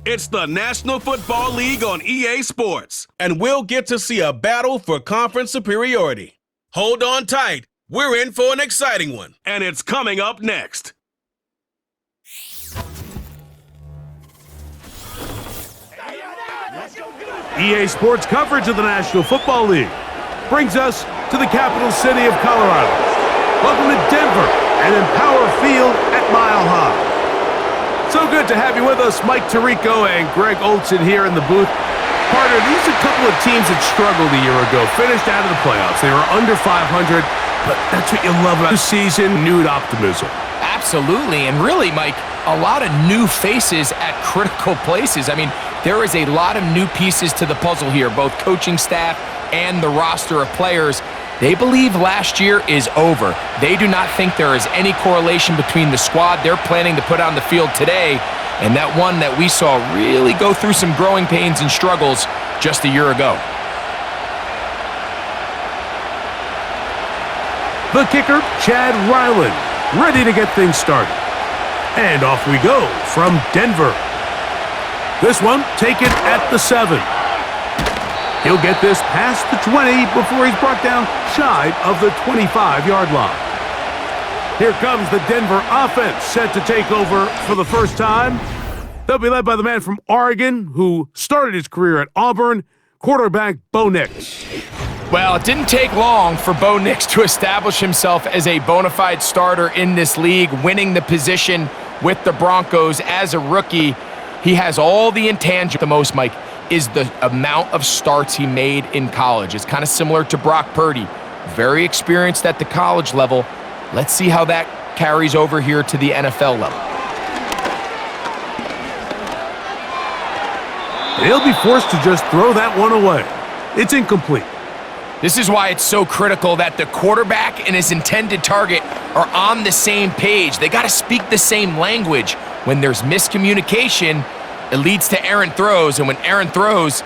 It's the National Football League on EA Sports, and we'll get to see a battle for conference superiority. Hold on tight. We're in for an exciting one, and it's coming up next. EA Sports coverage of the National Football League brings us to the capital city of Colorado. Welcome to Denver and Empower Field at Mile High. So good to have you with us, Mike Tirico and Greg Olson here in the booth. Partner, these are a couple of teams that struggled a year ago, finished out of the playoffs. They were under 500, but that's what you love about this season, renewed optimism. Absolutely, and really, Mike, a lot of new faces at critical places. I mean, there is a lot of new pieces to the puzzle here, both coaching staff and the roster of players. They believe last year is over. They do not think there is any correlation between the squad they're planning to put on the field today and that one that we saw really go through some growing pains and struggles just a year ago. The kicker, Chad Ryland, ready to get things started. And off we go from Denver. This one taken at the 7. He'll get this past the 20 before he's brought down shy of the 25-yard line. Here comes the Denver offense set to take over for the first time. They'll be led by the man from Oregon who started his career at Auburn, quarterback Bo Nix. Well, it didn't take long for Bo Nix to establish himself as a bona fide starter in this league, winning the position with the Broncos as a rookie. He has all the intangibles. The most, Mike, is the amount of starts he made in college. It's kind of similar to Brock Purdy. Very experienced at the college level. Let's see how that carries over here to the NFL level. He'll be forced to just throw that one away. It's incomplete. This is why it's so critical that the quarterback and his intended target are on the same page. They got to speak the same language. When there's miscommunication, it leads to errant throws, and when errant throws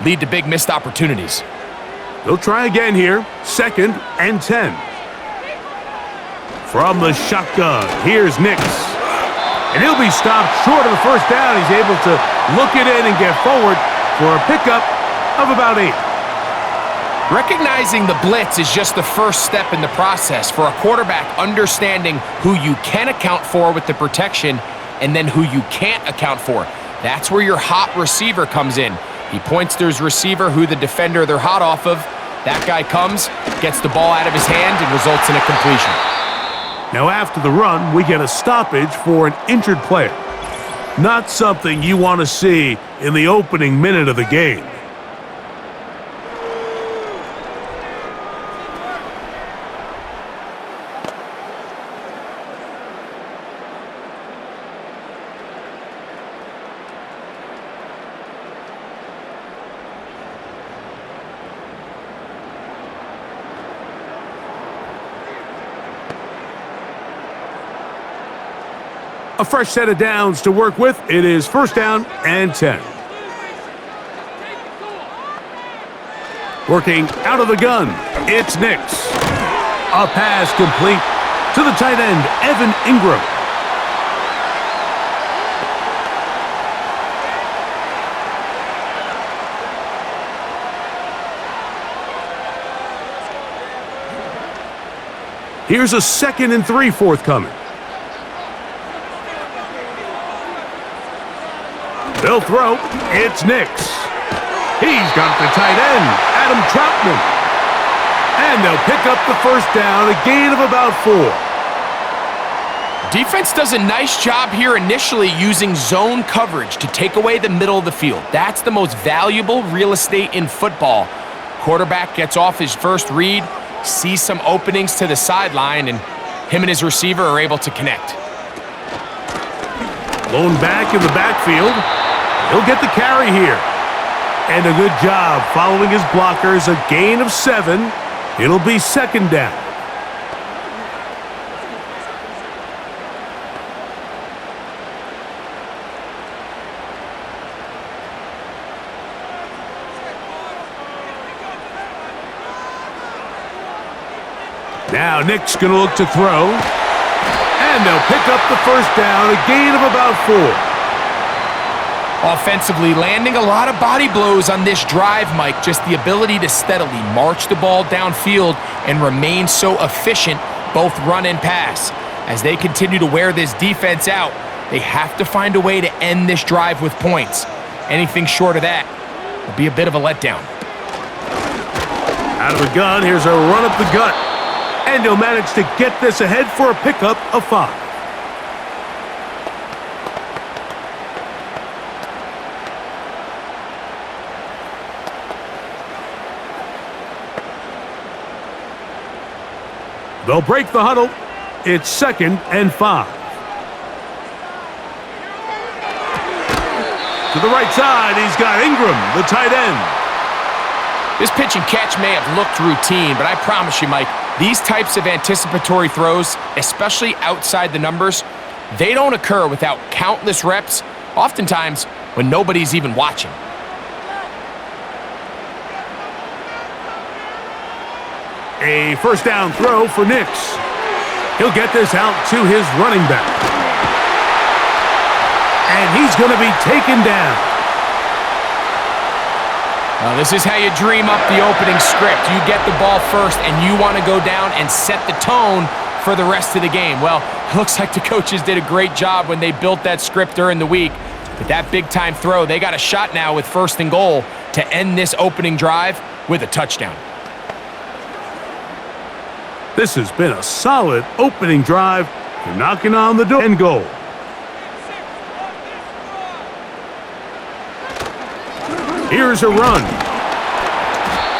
lead to big missed opportunities. They'll try again here, 2nd and 10. From the shotgun, here's Nix. And he'll be stopped short of the first down. He's able to look it in and get forward for a pickup of about 8. Recognizing the blitz is just the first step in the process for a quarterback, understanding who you can account for with the protection and then who you can't account for. That's where your hot receiver comes in. He points to his receiver, who the defender they're hot off of. That guy comes, gets the ball out of his hand, and results in a completion. Now after the run, we get a stoppage for an injured player. Not something you want to see in the opening minute of the game. A fresh set of downs to work with. It is 1st down and 10. Working out of the gun, it's Nix. A pass complete to the tight end, Evan Ingram. Here's a 2nd and 3 forthcoming. They'll throw. It's Nix. He's got the tight end, Adam Troutman. And they'll pick up the first down, a gain of about 4. Defense does a nice job here initially using zone coverage to take away the middle of the field. That's the most valuable real estate in football. Quarterback gets off his first read, sees some openings to the sideline, and him and his receiver are able to connect. Blown back in the backfield. He'll get the carry here. And a good job following his blockers, a gain of 7. It'll be 2nd down. Now Nick's going to look to throw. And they'll pick up the first down, a gain of about 4. Offensively, landing a lot of body blows on this drive, Mike. Just the ability to steadily march the ball downfield and remain so efficient, both run and pass. As they continue to wear this defense out, they have to find a way to end this drive with points. Anything short of that will be a bit of a letdown. Out of the gun, here's a run up the gut. And he'll manage to get this ahead for a pickup of 5. They'll break the huddle. It's 2nd and 5. To the right side, he's got Ingram, the tight end. This pitch and catch may have looked routine, but I promise you, Mike, these types of anticipatory throws, especially outside the numbers, they don't occur without countless reps, oftentimes when nobody's even watching. A first down throw for Nix. He'll get this out to his running back. And he's going to be taken down. Well, this is how you dream up the opening script. You get the ball first, and you want to go down and set the tone for the rest of the game. Well, it looks like the coaches did a great job when they built that script during the week. But that big-time throw, they got a shot now with 1st and goal to end this opening drive with a touchdown. This has been a solid opening drive. They're knocking on the door and goal. Here's a run.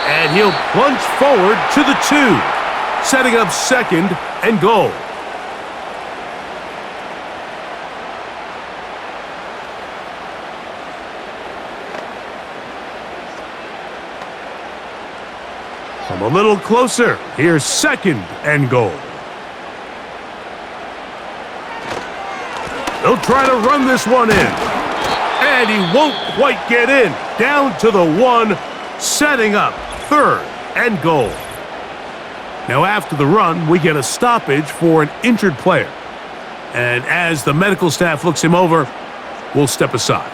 And he'll plunge forward to the 2, setting up 2nd and goal. Come a little closer. Here's 2nd and goal. They'll try to run this one in. And he won't quite get in. Down to the 1, setting up 3rd and goal. Now after the run, we get a stoppage for an injured player. And as the medical staff looks him over, we'll step aside.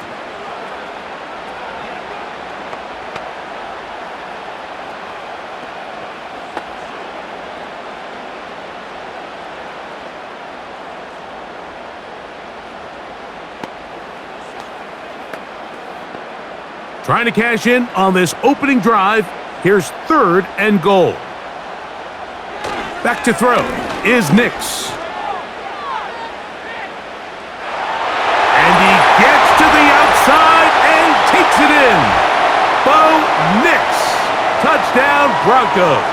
Trying to cash in on this opening drive. Here's 3rd and goal. Back to throw is Nix. And he gets to the outside and takes it in. Bo Nix. Touchdown, Broncos.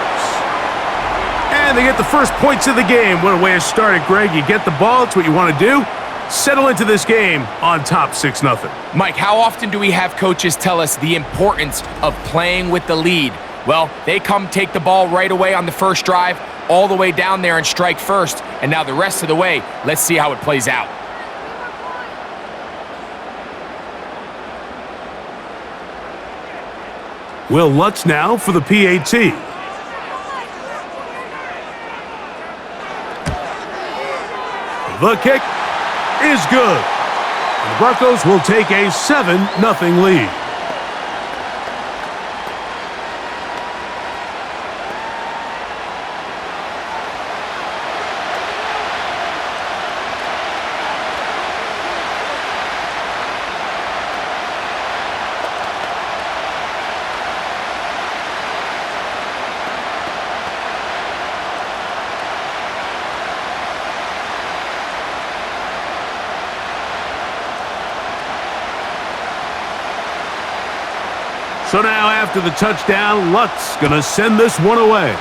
And they get the first points of the game. What a way to start it, Greg. You get the ball. It's what you want to do. Settle into this game on top 6-0. Mike, how often do we have coaches tell us the importance of playing with the lead? Well, they come take the ball right away on the first drive, all the way down there and strike first. And now the rest of the way, let's see how it plays out. Will Lutz now for the PAT. The kick is good. And the Broncos will take a 7-0 lead. So now after the touchdown, Lutz gonna send this one away.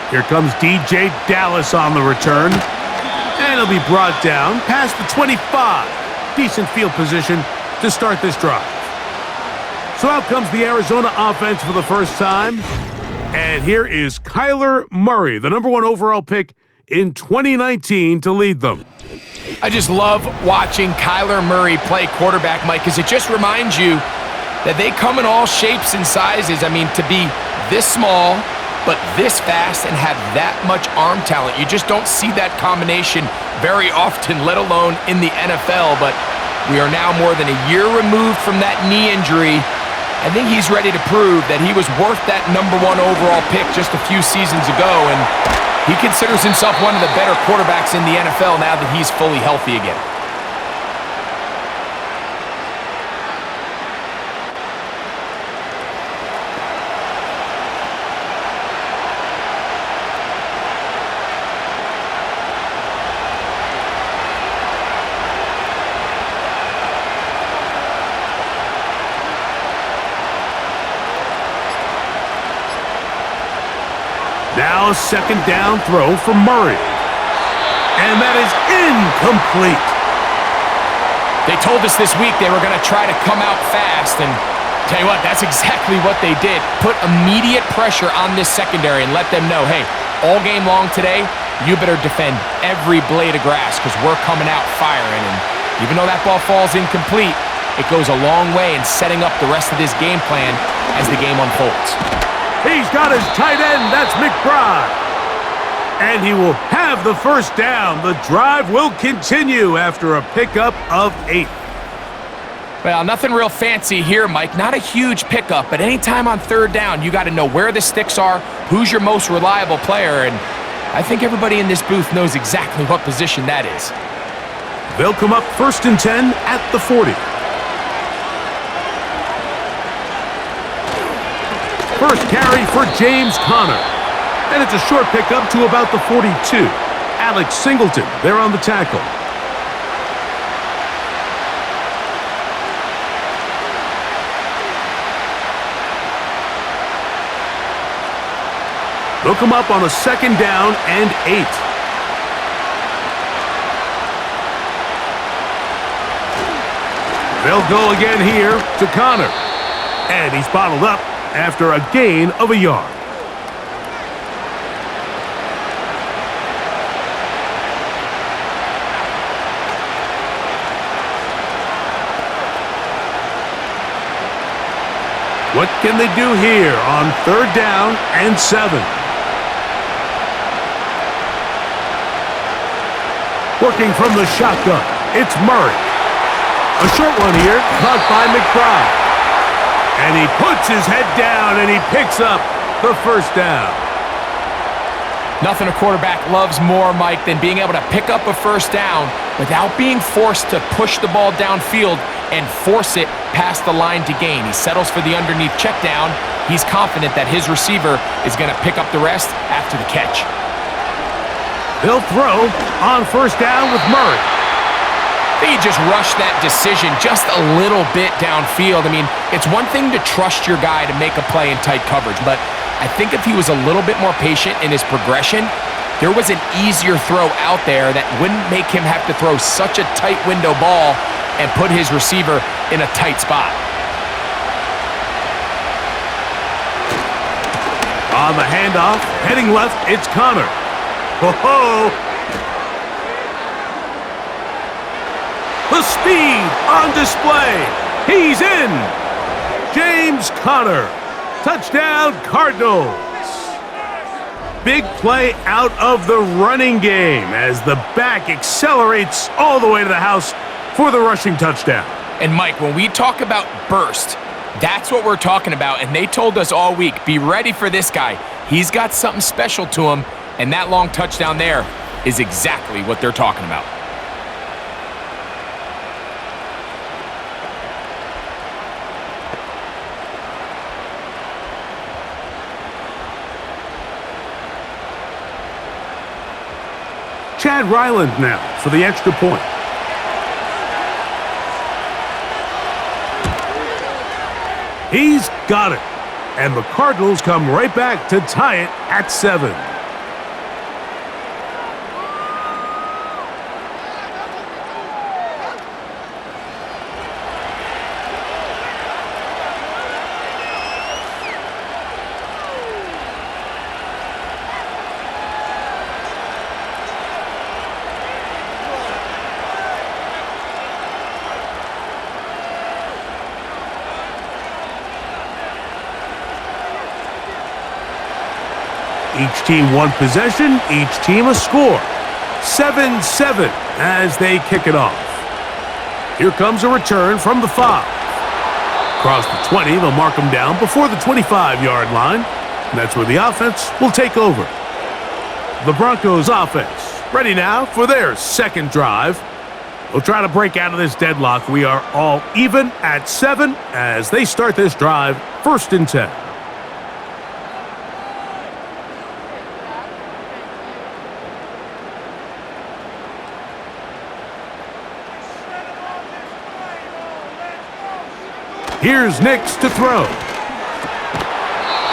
Here comes DJ Dallas on the return. And he'll be brought down past the 25. Decent field position to start this drive. So out comes the Arizona offense for the first time. And here is Kyler Murray, the #1 overall pick in 2019 to lead them. I just love watching Kyler Murray play quarterback, Mike, because it just reminds you that they come in all shapes and sizes. I mean, to be this small, but this fast and have that much arm talent, you just don't see that combination very often, let alone in the NFL. But We are now more than a year removed from that knee injury. I think he's ready to prove that he was worth that #1 overall pick just a few seasons ago, and he considers himself one of the better quarterbacks in the NFL now that he's fully healthy again. Now a second down throw for Murray. And that is incomplete. They told us this week they were going to try to come out fast, and tell you what, that's exactly what they did. Put immediate pressure on this secondary and let them know, hey, all game long today, you better defend every blade of grass because we're coming out firing. And even though that ball falls incomplete, it goes a long way in setting up the rest of this game plan as the game unfolds. He's got his tight end. That's McBride. And he will have the first down. The drive will continue after a pickup of 8. Well, nothing real fancy here, Mike. Not a huge pickup, but anytime on third down, you got to know where the sticks are, who's your most reliable player, and I think everybody in this booth knows exactly what position that is. They'll come up 1st and 10 at the 40. First carry for James Conner. And it's a short pickup to about the 42. Alex Singleton there on the tackle. They'll come up on a 2nd down and 8. They'll go again here to Conner. And he's bottled up after a gain of a yard. What can they do here on 3rd down and 7? Working from the shotgun, it's Murray. A short one here, caught by McBride. And he puts his head down and he picks up the first down. Nothing a quarterback loves more, Mike, than being able to pick up a first down without being forced to push the ball downfield and force it past the line to gain. He settles for the underneath check down. He's confident that his receiver is going to pick up the rest after the catch. They'll throw on 1st down with Murray. He just rushed that decision just a little bit downfield. I mean, it's one thing to trust your guy to make a play in tight coverage, but I think if he was a little bit more patient in his progression, there was an easier throw out there that wouldn't make him have to throw such a tight window ball and put his receiver in a tight spot. On the handoff, heading left, it's Conner. Ho-ho! The speed on display. He's in. James Conner. Touchdown, Cardinals. Big play out of the running game as the back accelerates all the way to the house for the rushing touchdown. And Mike, when we talk about burst, that's what we're talking about. And they told us all week, be ready for this guy. He's got something special to him. And that long touchdown there is exactly what they're talking about. Chad Ryland now for the extra point. He's got it. And the Cardinals come right back to tie it at 7. Each team one possession, each team a score. 7-7 as they kick it off. Here comes a return from the 5. Across the 20, they'll mark him down before the 25-yard line. And that's where the offense will take over. The Broncos offense ready now for their second drive. They'll try to break out of this deadlock. We are all even at 7 as they start this drive, 1st and 10. Here's Nix to throw.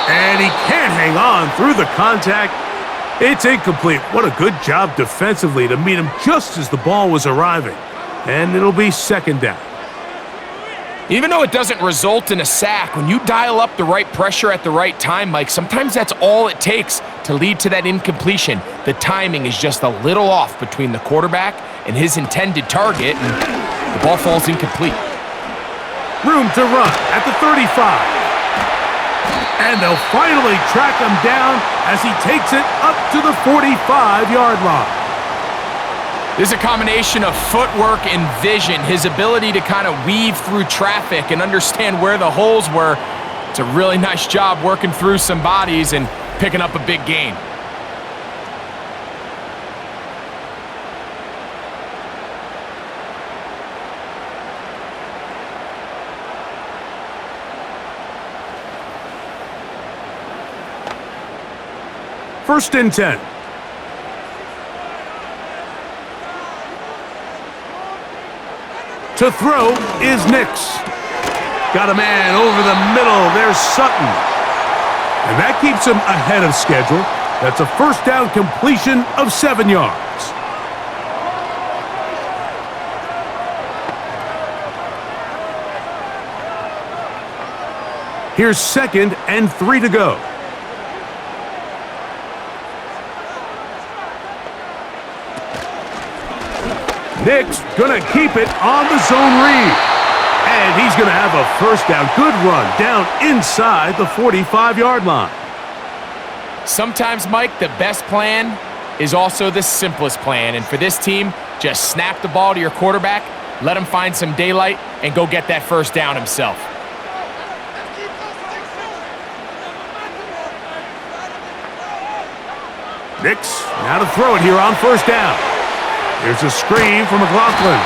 And he can't hang on through the contact. It's incomplete. What a good job defensively to meet him just as the ball was arriving. And it'll be 2nd down. Even though it doesn't result in a sack, when you dial up the right pressure at the right time, Mike, sometimes that's all it takes to lead to that incompletion. The timing is just a little off between the quarterback and his intended target, and the ball falls incomplete. Room to run at the 35. And they'll finally track him down as he takes it up to the 45-yard line. There's a combination of footwork and vision, his ability to kind of weave through traffic and understand where the holes were. It's a really nice job working through some bodies and picking up a big gain. First and 10. To throw is Nix. Got a man over the middle. There's Sutton. And that keeps him ahead of schedule. That's a 1st down completion of 7 yards. Here's 2nd and 3 to go. Nix gonna keep it on the zone read. And he's gonna have a 1st down. Good run down inside the 45-yard line. Sometimes, Mike, the best plan is also the simplest plan. And for this team, just snap the ball to your quarterback, let him find some daylight, and go get that 1st down himself. Nix now to throw it here on 1st down. Here's a screen from McLaughlin.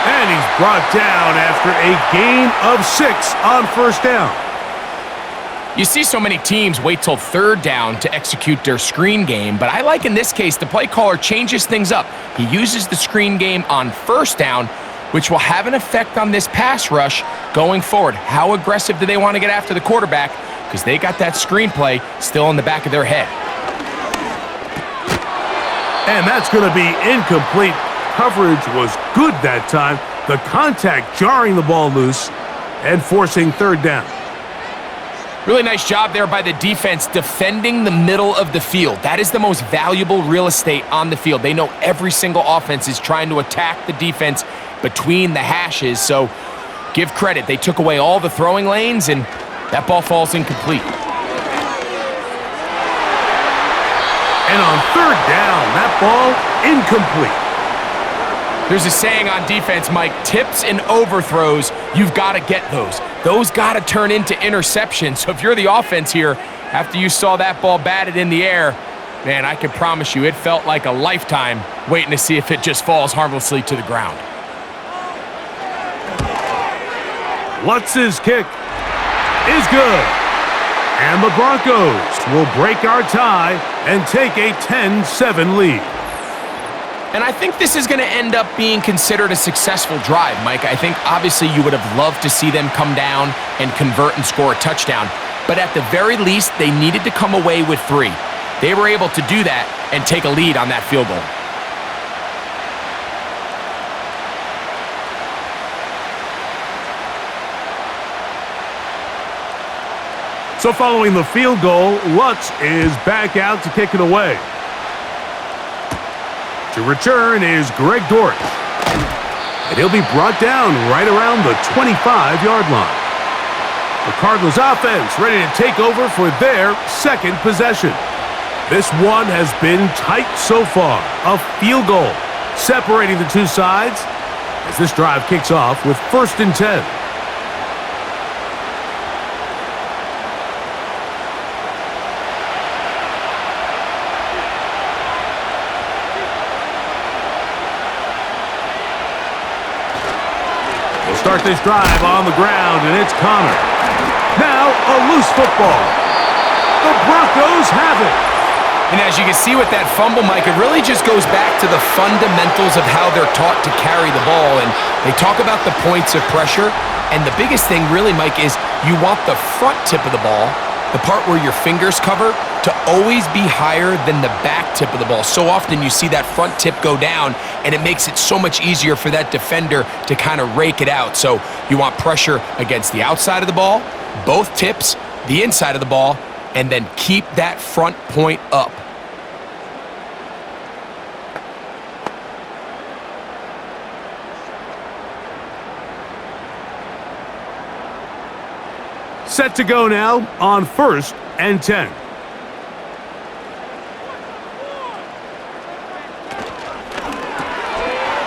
And he's brought down after a gain of 6 on 1st down. You see so many teams wait till 3rd down to execute their screen game, but I like in this case the play caller changes things up. He uses the screen game on 1st down, which will have an effect on this pass rush going forward. How aggressive do they want to get after the quarterback? Because they got that screenplay still in the back of their head. And that's going to be incomplete. Coverage was good that time. The contact jarring the ball loose and forcing 3rd down. Really nice job there by the defense defending the middle of the field. That is the most valuable real estate on the field. They know every single offense is trying to attack the defense between the hashes, so give credit. They took away all the throwing lanes, and that ball falls incomplete. And on 3rd down, that ball incomplete. There's a saying on defense, Mike, tips and overthrows, you've got to get those. Those got to turn into interceptions. So if you're the offense here, after you saw that ball batted in the air, man, I can promise you it felt like a lifetime waiting to see if it just falls harmlessly to the ground. Lutz's kick is good. And the Broncos will break our tie and take a 10-7 lead. And I think this is going to end up being considered a successful drive, Mike. I think obviously you would have loved to see them come down and convert and score a touchdown. But at the very least, they needed to come away with 3. They were able to do that and take a lead on that field goal. So following the field goal, Lutz is back out to kick it away. To return is Greg Dortch. And he'll be brought down right around the 25-yard line. The Cardinals offense ready to take over for their 2nd possession. This one has been tight so far. A field goal separating the two sides. as this drive kicks off with 1st and 10. We'll start this drive on the ground, and it's Connor. Now a loose football. The Broncos have it. And as you can see with that fumble, Mike, it really just goes back to the fundamentals of how they're taught to carry the ball. And they talk about the points of pressure. And the biggest thing really, Mike, is you want the front tip of the ball, the part where your fingers cover, to always be higher than the back tip of the ball. So often you see that front tip go down, and it makes it so much easier for that defender to kind of rake it out. So you want pressure against the outside of the ball, both tips, the inside of the ball, and then keep that front point up. Set to go now on 1st and 10.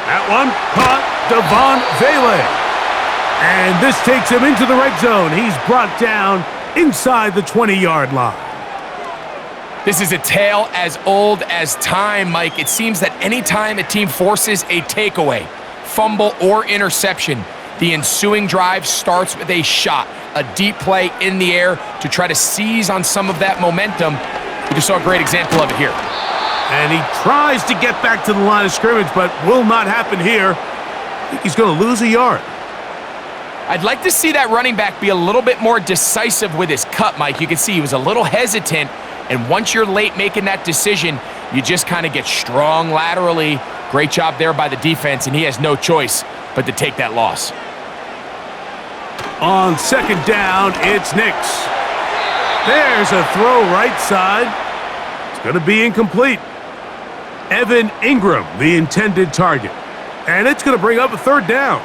That one caught Devon Vele. And this takes him into the red zone. He's brought down inside the 20-yard line. This is a tale as old as time, Mike. It seems that anytime a team forces a takeaway, fumble, or interception, the ensuing drive starts with a shot, a deep play in the air to try to seize on some of that momentum. We just saw a great example of it here. And he tries to get back to the line of scrimmage, but will not happen here. I think he's going to lose a yard. I'd like to see that running back be a little bit more decisive with his cut, Mike. You can see he was a little hesitant, and once you're late making that decision, you just kind of get strong laterally. Great job there by the defense, and he has no choice but to take that loss. On 2nd down, it's Nix. There's a throw right side. It's going to be incomplete. Evan Ingram, the intended target. And it's going to bring up a 3rd down.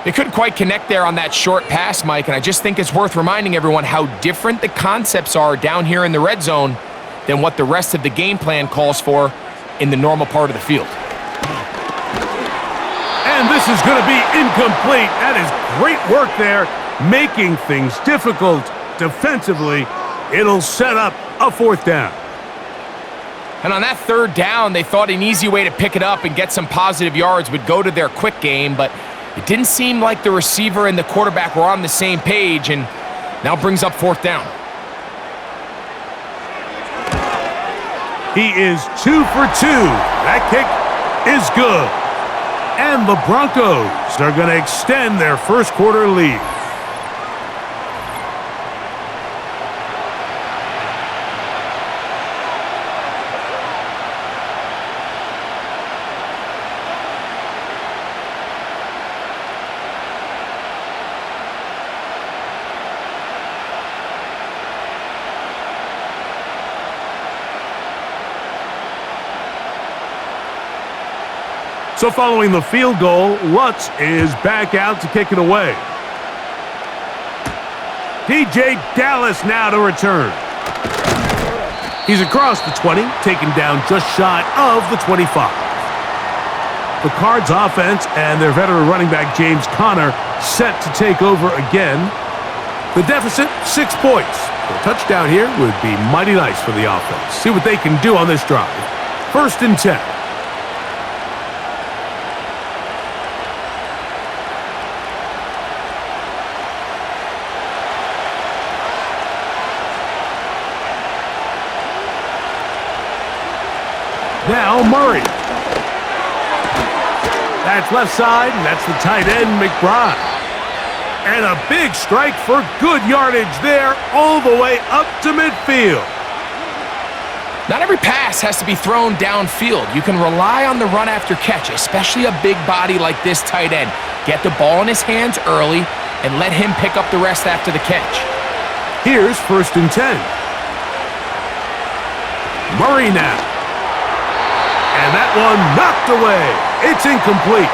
They couldn't quite connect there on that short pass, Mike, and I just think it's worth reminding everyone how different the concepts are down here in the red zone than what the rest of the game plan calls for in the normal part of the field. And this is going to be incomplete. That is great work there, making things difficult defensively. It'll set up a 4th down. And on that 3rd down, they thought an easy way to pick it up and get some positive yards would go to their quick game, but it didn't seem like the receiver and the quarterback were on the same page, and now brings up 4th down. He is 2 for 2. That kick is good. And the Broncos are going to extend their 1st quarter lead. So following the field goal, Lutz is back out to kick it away. DJ Dallas now to return. He's across the 20, taken down just shy of the 25. The Cards offense and their veteran running back James Conner set to take over again. The deficit, 6 points. A touchdown here would be mighty nice for the offense. See what they can do on this drive. 1st and 10. Now Murray. That's left side, and that's the tight end, McBride. And a big strike for good yardage there all the way up to midfield. Not every pass has to be thrown downfield. You can rely on the run after catch, especially a big body like this tight end. Get the ball in his hands early and let him pick up the rest after the catch. Here's 1st and 10. Murray now. And that one knocked away. It's incomplete.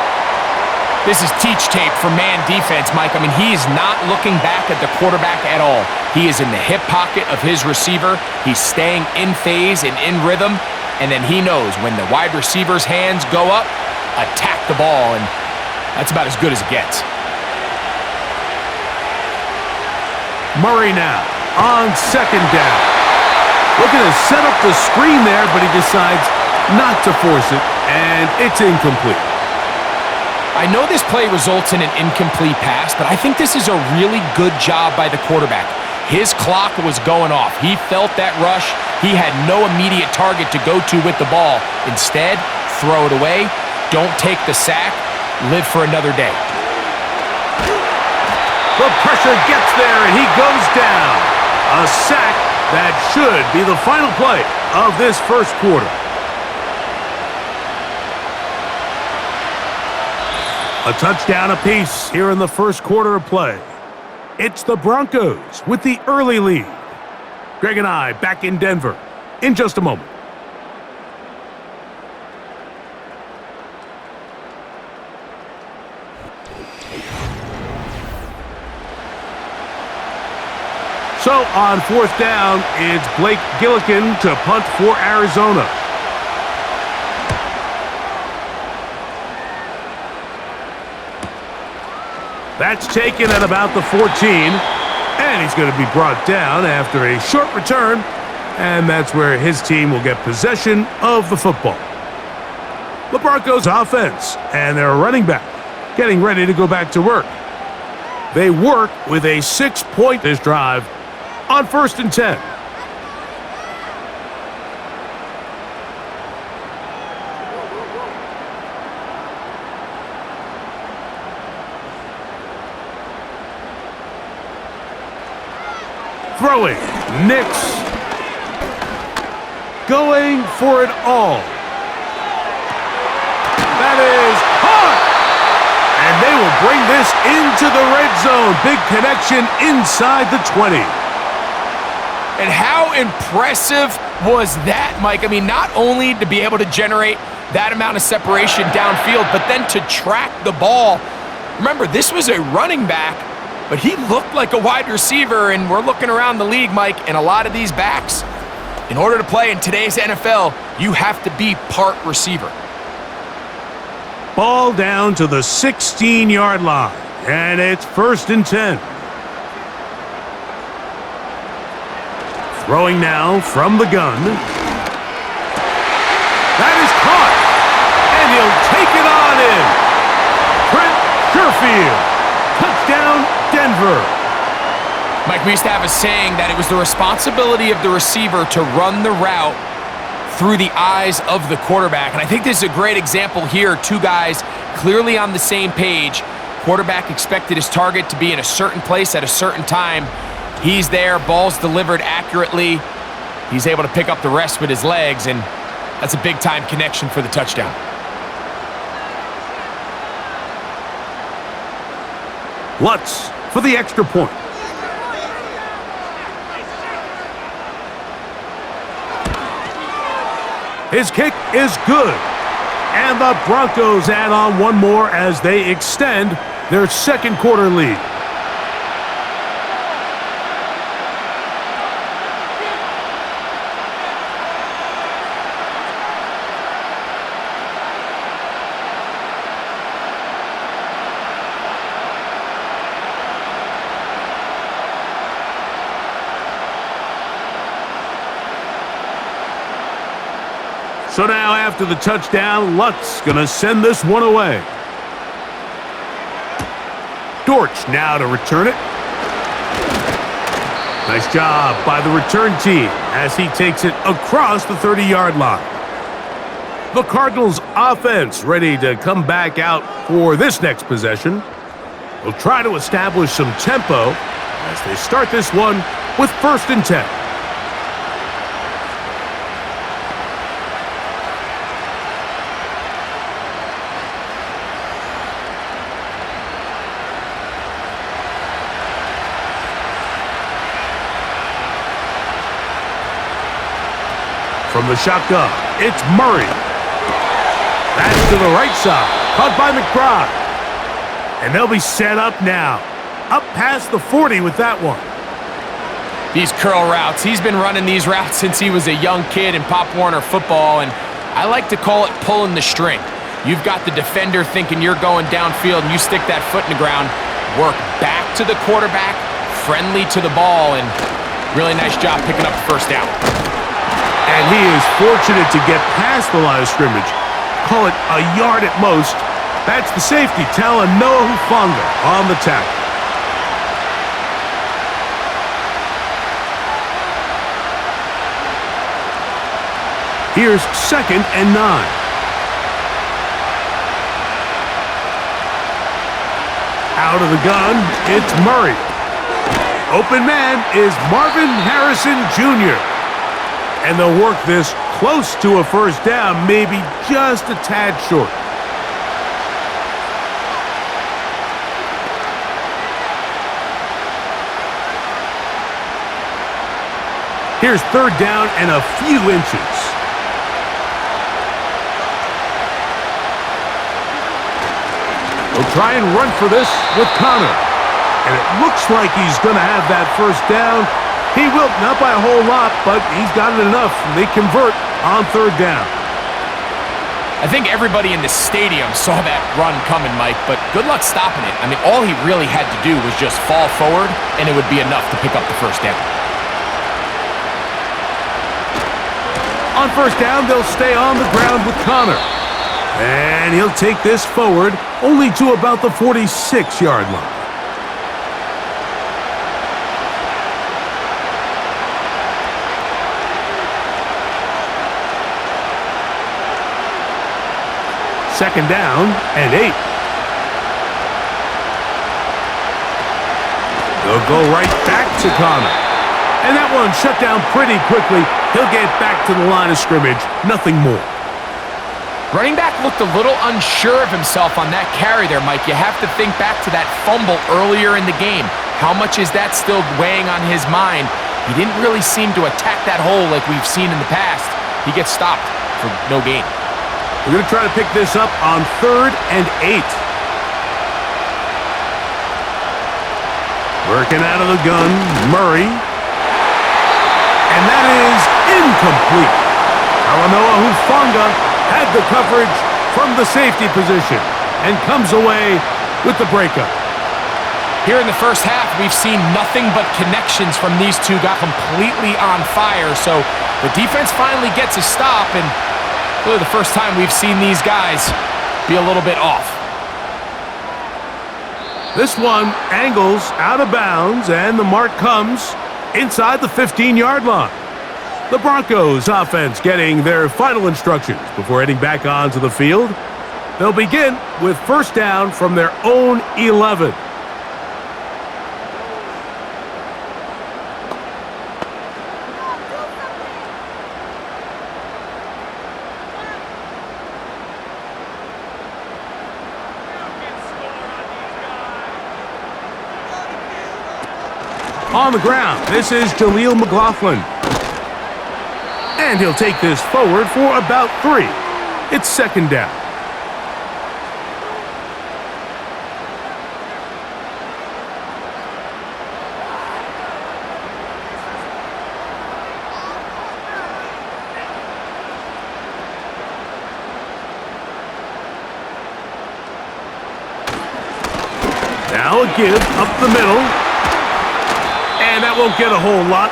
This is teach tape for man defense, Mike. I mean, he is not looking back at the quarterback at all. He is in the hip pocket of his receiver. He's staying in phase and in rhythm. And then he knows when the wide receiver's hands go up, attack the ball, and that's about as good as it gets. Murray now on second down. Looking to set up the screen there, but he decides not to force it, and it's incomplete. I know this play results in an incomplete pass, but I think this is a really good job by the quarterback. His clock was going off. He felt that rush. He had no immediate target to go to with the ball. Instead, throw it away. Don't take the sack. Live for another day. The pressure gets there, and he goes down. A sack that should be the final play of this first quarter. A touchdown apiece here in the first quarter of play. It's the Broncos with the early lead. Greg and I back in Denver in just a moment. So on fourth down, it's Blake Gillikin to punt for Arizona. That's taken at about the 14, and he's going to be brought down after a short return, and that's where his team will get possession of the football. The Broncos offense and their running back getting ready to go back to work. They work with a 6-point this drive on 1st and 10. Throwing, Nix, going for it all. That is hard! And they will bring this into the red zone. Big connection inside the 20. And how impressive was that, Mike? I mean, not only to be able to generate that amount of separation downfield, but then to track the ball. Remember, this was a running back, but he looked like a wide receiver, and we're looking around the league, Mike, and a lot of these backs, in order to play in today's NFL, you have to be part receiver. Ball down to the 16-yard line, and it's 1st and 10. Throwing now from the gun. That is caught, and he'll take it on in. Trent Sherfield, touchdown, Denver. Mike, we used to have a saying that it was the responsibility of the receiver to run the route through the eyes of the quarterback. And I think this is a great example here. Two guys clearly on the same page. Quarterback expected his target to be in a certain place at a certain time. He's there, ball's delivered accurately. He's able to pick up the rest with his legs, and that's a big-time connection for the touchdown. Lutz for the extra point. His kick is good. And the Broncos add on one more as they extend their second quarter lead. So now after the touchdown, Lutz gonna send this one away. Dortch now to return it. Nice job by the return team as he takes it across the 30-yard line. The Cardinals offense ready to come back out for this next possession. They'll try to establish some tempo as they start this one with 1st and 10. From the shotgun, it's Murray. That's to the right side, caught by McBride. And they'll be set up now. Up past the 40 with that one. These curl routes, he's been running these routes since he was a young kid in Pop Warner football, and I like to call it pulling the string. You've got the defender thinking you're going downfield, and you stick that foot in the ground, work back to the quarterback, friendly to the ball, and really nice job picking up the first down. And he is fortunate to get past the line of scrimmage. Call it a yard at most. That's the safety, Noah Hufanga on the tackle. Here's 2nd and 9. Out of the gun, it's Murray. Open man is Marvin Harrison Jr. And they'll work this close to a first down, maybe just a tad short. Here's 3rd down and a few inches. He'll try and run for this with Connor. And it looks like he's going to have that first down. He will, not by a whole lot, but he's got it enough. They convert on 3rd down. I think everybody in the stadium saw that run coming, Mike, but good luck stopping it. I mean, all he really had to do was just fall forward, and it would be enough to pick up the first down. On 1st down, they'll stay on the ground with Connor. And he'll take this forward only to about the 46-yard line. Second down and 8. They'll go right back to Connor. And that one shut down pretty quickly. He'll get back to the line of scrimmage. Nothing more. Running back looked a little unsure of himself on that carry there, Mike. You have to think back to that fumble earlier in the game. How much is that still weighing on his mind? He didn't really seem to attack that hole like we've seen in the past. He gets stopped for no gain. We're going to try to pick this up on 3rd and 8. Working out of the gun, Murray. And that is incomplete. Noah Hufanga had the coverage from the safety position and comes away with the breakup. Here in the first half, we've seen nothing but connections from these two, got completely on fire. So the defense finally gets a stop, and really the first time we've seen these guys be a little bit off. This one angles out of bounds, and the mark comes inside the 15-yard line. The Broncos offense getting their final instructions before heading back onto the field. They'll begin with 1st down from their own 11. On the ground, this is Jaleel McLaughlin. And he'll take this forward for about 3. It's 2nd down. Now a give up the middle. And that won't get a whole lot.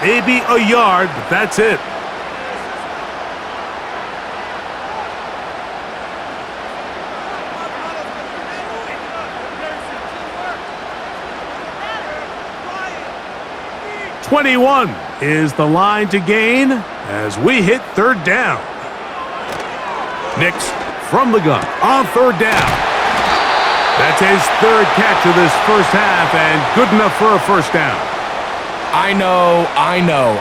Maybe a yard, but that's it. .21 is the line to gain as we hit 3rd down. Nix from the gun on 3rd down. That's his 3rd catch of this first half and good enough for a first down. I know,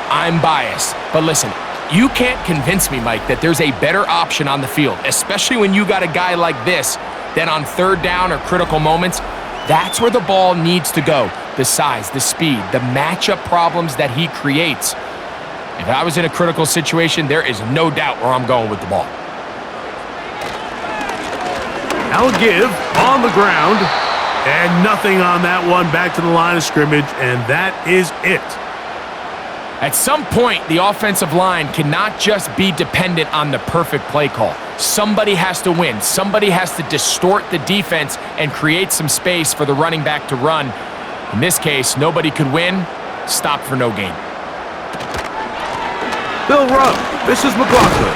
I'm biased. But listen, you can't convince me, Mike, that there's a better option on the field, especially when you got a guy like this, than on 3rd down or critical moments. That's where the ball needs to go. The size, the speed, the matchup problems that he creates. If I was in a critical situation, there is no doubt where I'm going with the ball. Now a give on the ground. And nothing on that one, back to the line of scrimmage, and that is it. At some point, the offensive line cannot just be dependent on the perfect play call. somebody has to win. Somebody has to distort the defense and create some space for the running back to run. In this case, nobody could win. Stop for no gain. They'll run. This is McLaughlin.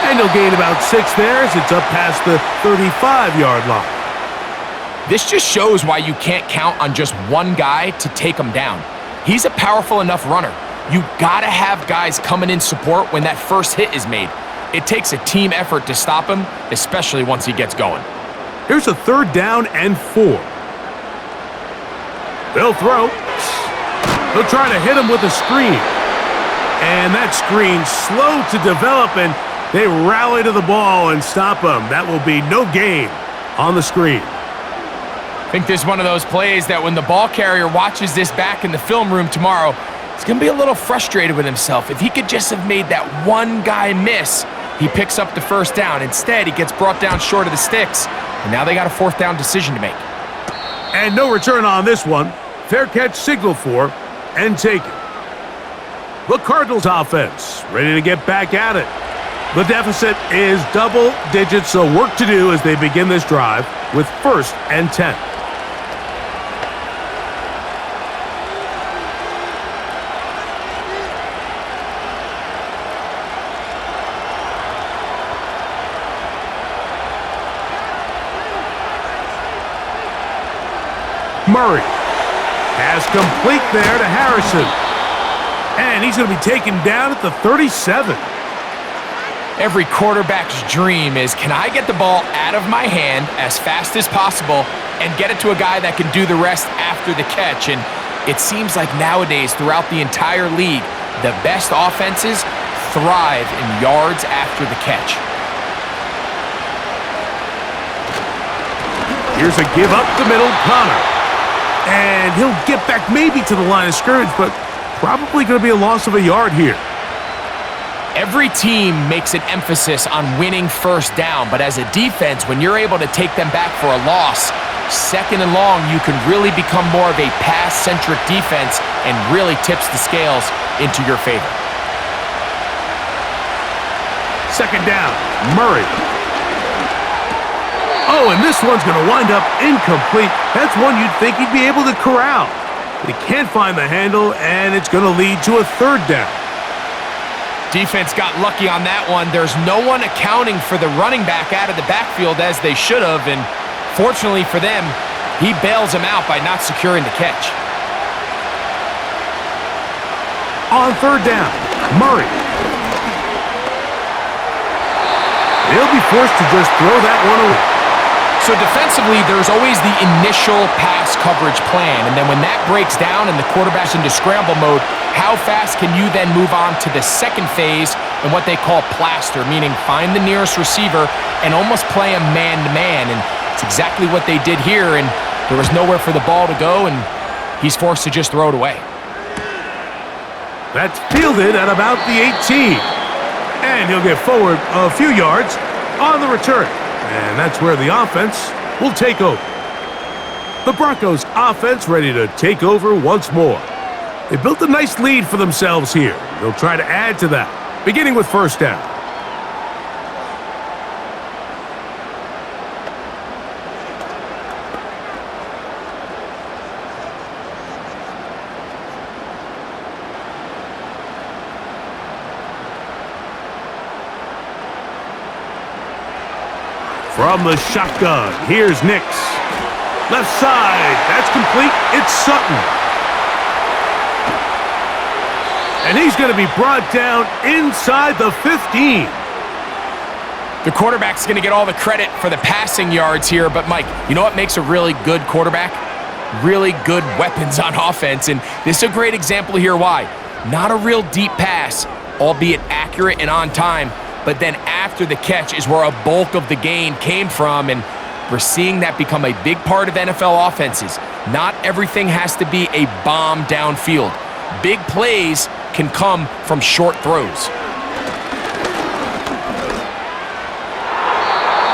And he'll gain about 6 there as it's up past the 35-yard line. This just shows why you can't count on just one guy to take him down. He's a powerful enough runner. You gotta have guys coming in support when that first hit is made. It takes a team effort to stop him, especially once he gets going. Here's a 3rd down and 4. They'll throw. They'll try to hit him with a screen. And that screen's slow to develop, and they rally to the ball and stop him. That will be no gain on the screen. I think this is one of those plays that when the ball carrier watches this back in the film room tomorrow, he's going to be a little frustrated with himself. If he could just have made that one guy miss, he picks up the 1st down. Instead, he gets brought down short of the sticks, and now they got a 4th down decision to make. And no return on this one. Fair catch signaled for and taken. The Cardinals offense ready to get back at it. The deficit is double digits, so work to do as they begin this drive with 1st and 10. Murray. Pass complete there to Harrison. And he's going to be taken down at the 37. Every quarterback's dream is, can I get the ball out of my hand as fast as possible and get it to a guy that can do the rest after the catch? And it seems like nowadays, throughout the entire league, the best offenses thrive in yards after the catch. Here's a give up the middle, Connor. And he'll get back maybe to the line of scrimmage, but probably going to be a loss of a yard here. Every team makes an emphasis on winning 1st down, but as a defense, when you're able to take them back for a loss, 2nd and long, you can really become more of a pass-centric defense and really tips the scales into your favor. 2nd down, Murray. Oh, and this one's going to wind up incomplete. That's one you'd think he'd be able to corral. But he can't find the handle, and it's going to lead to a 3rd down. Defense got lucky on that one. There's no one accounting for the running back out of the backfield as they should have, and fortunately for them, he bails him out by not securing the catch. On 3rd down, Murray. He'll be forced to just throw that one away. So defensively, there's always the initial pass coverage plan, and then when that breaks down and the quarterback's into scramble mode, how fast can you then move on to the 2nd phase and what they call plaster, meaning find the nearest receiver and almost play him man-to-man, and it's exactly what they did here, and there was nowhere for the ball to go, and he's forced to just throw it away. That's fielded at about the 18. And he'll get forward a few yards on the return. And that's where the offense will take over. The Broncos offense ready to take over once more. They built a nice lead for themselves here. They'll try to add to that, beginning with 1st down. From the shotgun, here's Nix. Left side, that's complete. It's Sutton. And he's going to be brought down inside the 15. The quarterback's going to get all the credit for the passing yards here, but Mike, you know what makes a really good quarterback? Really good weapons on offense, and this is a great example here why. Not a real deep pass, albeit accurate and on time, but then after the catch is where a bulk of the gain came from, and we're seeing that become a big part of NFL offenses. Not everything has to be a bomb downfield. Big plays can come from short throws.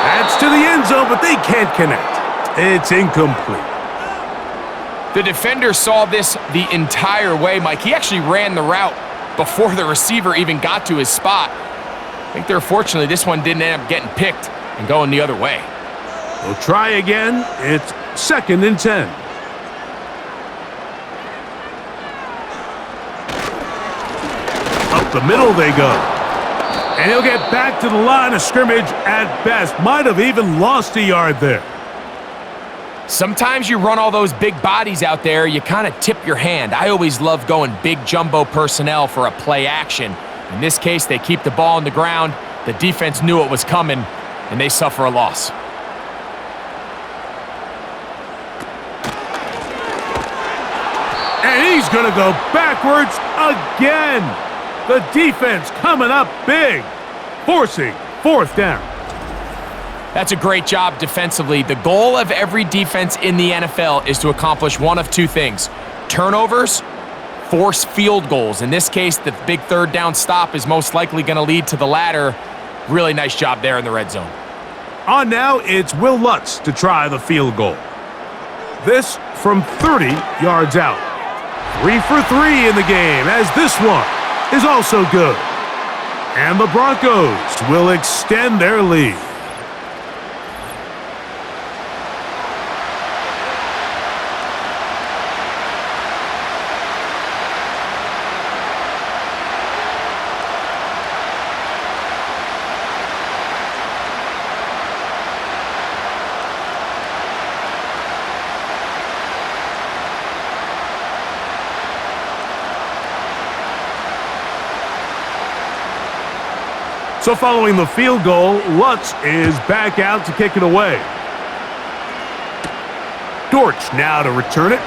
That's to the end zone, but they can't connect. It's incomplete. The defender saw this the entire way, Mike. He actually ran the route before the receiver even got to his spot. I think they're fortunately this one didn't end up getting picked and going the other way. We'll try again. It's 2nd and 10. Up the middle they go. And he'll get back to the line of scrimmage at best. Might have even lost a yard there. Sometimes you run all those big bodies out there, you kind of tip your hand. I always love going big jumbo personnel for a play action. In this case, they keep the ball on the ground. The defense knew it was coming, and they suffer a loss. And he's going to go backwards again. The defense coming up big, forcing 4th down. That's a great job defensively. The goal of every defense in the NFL is to accomplish one of two things: turnovers, force field goals. In this case, the big 3rd down stop is most likely going to lead to the latter. Really nice job there in the red zone. On now, it's Will Lutz to try the field goal. This from 30 yards out. 3 for 3 in the game, as this one is also good. And the Broncos will extend their lead. So following the field goal, Lutz is back out to kick it away. Dortch now to return it.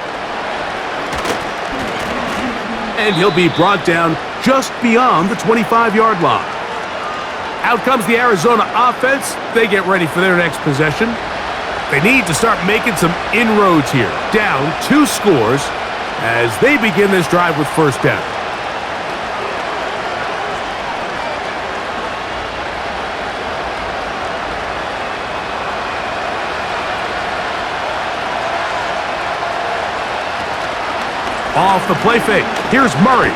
And he'll be brought down just beyond the 25-yard line. Out comes the Arizona offense. They get ready for their next possession. They need to start making some inroads here. Down 2 scores as they begin this drive with 1st down. Off the play fake. Here's Murray.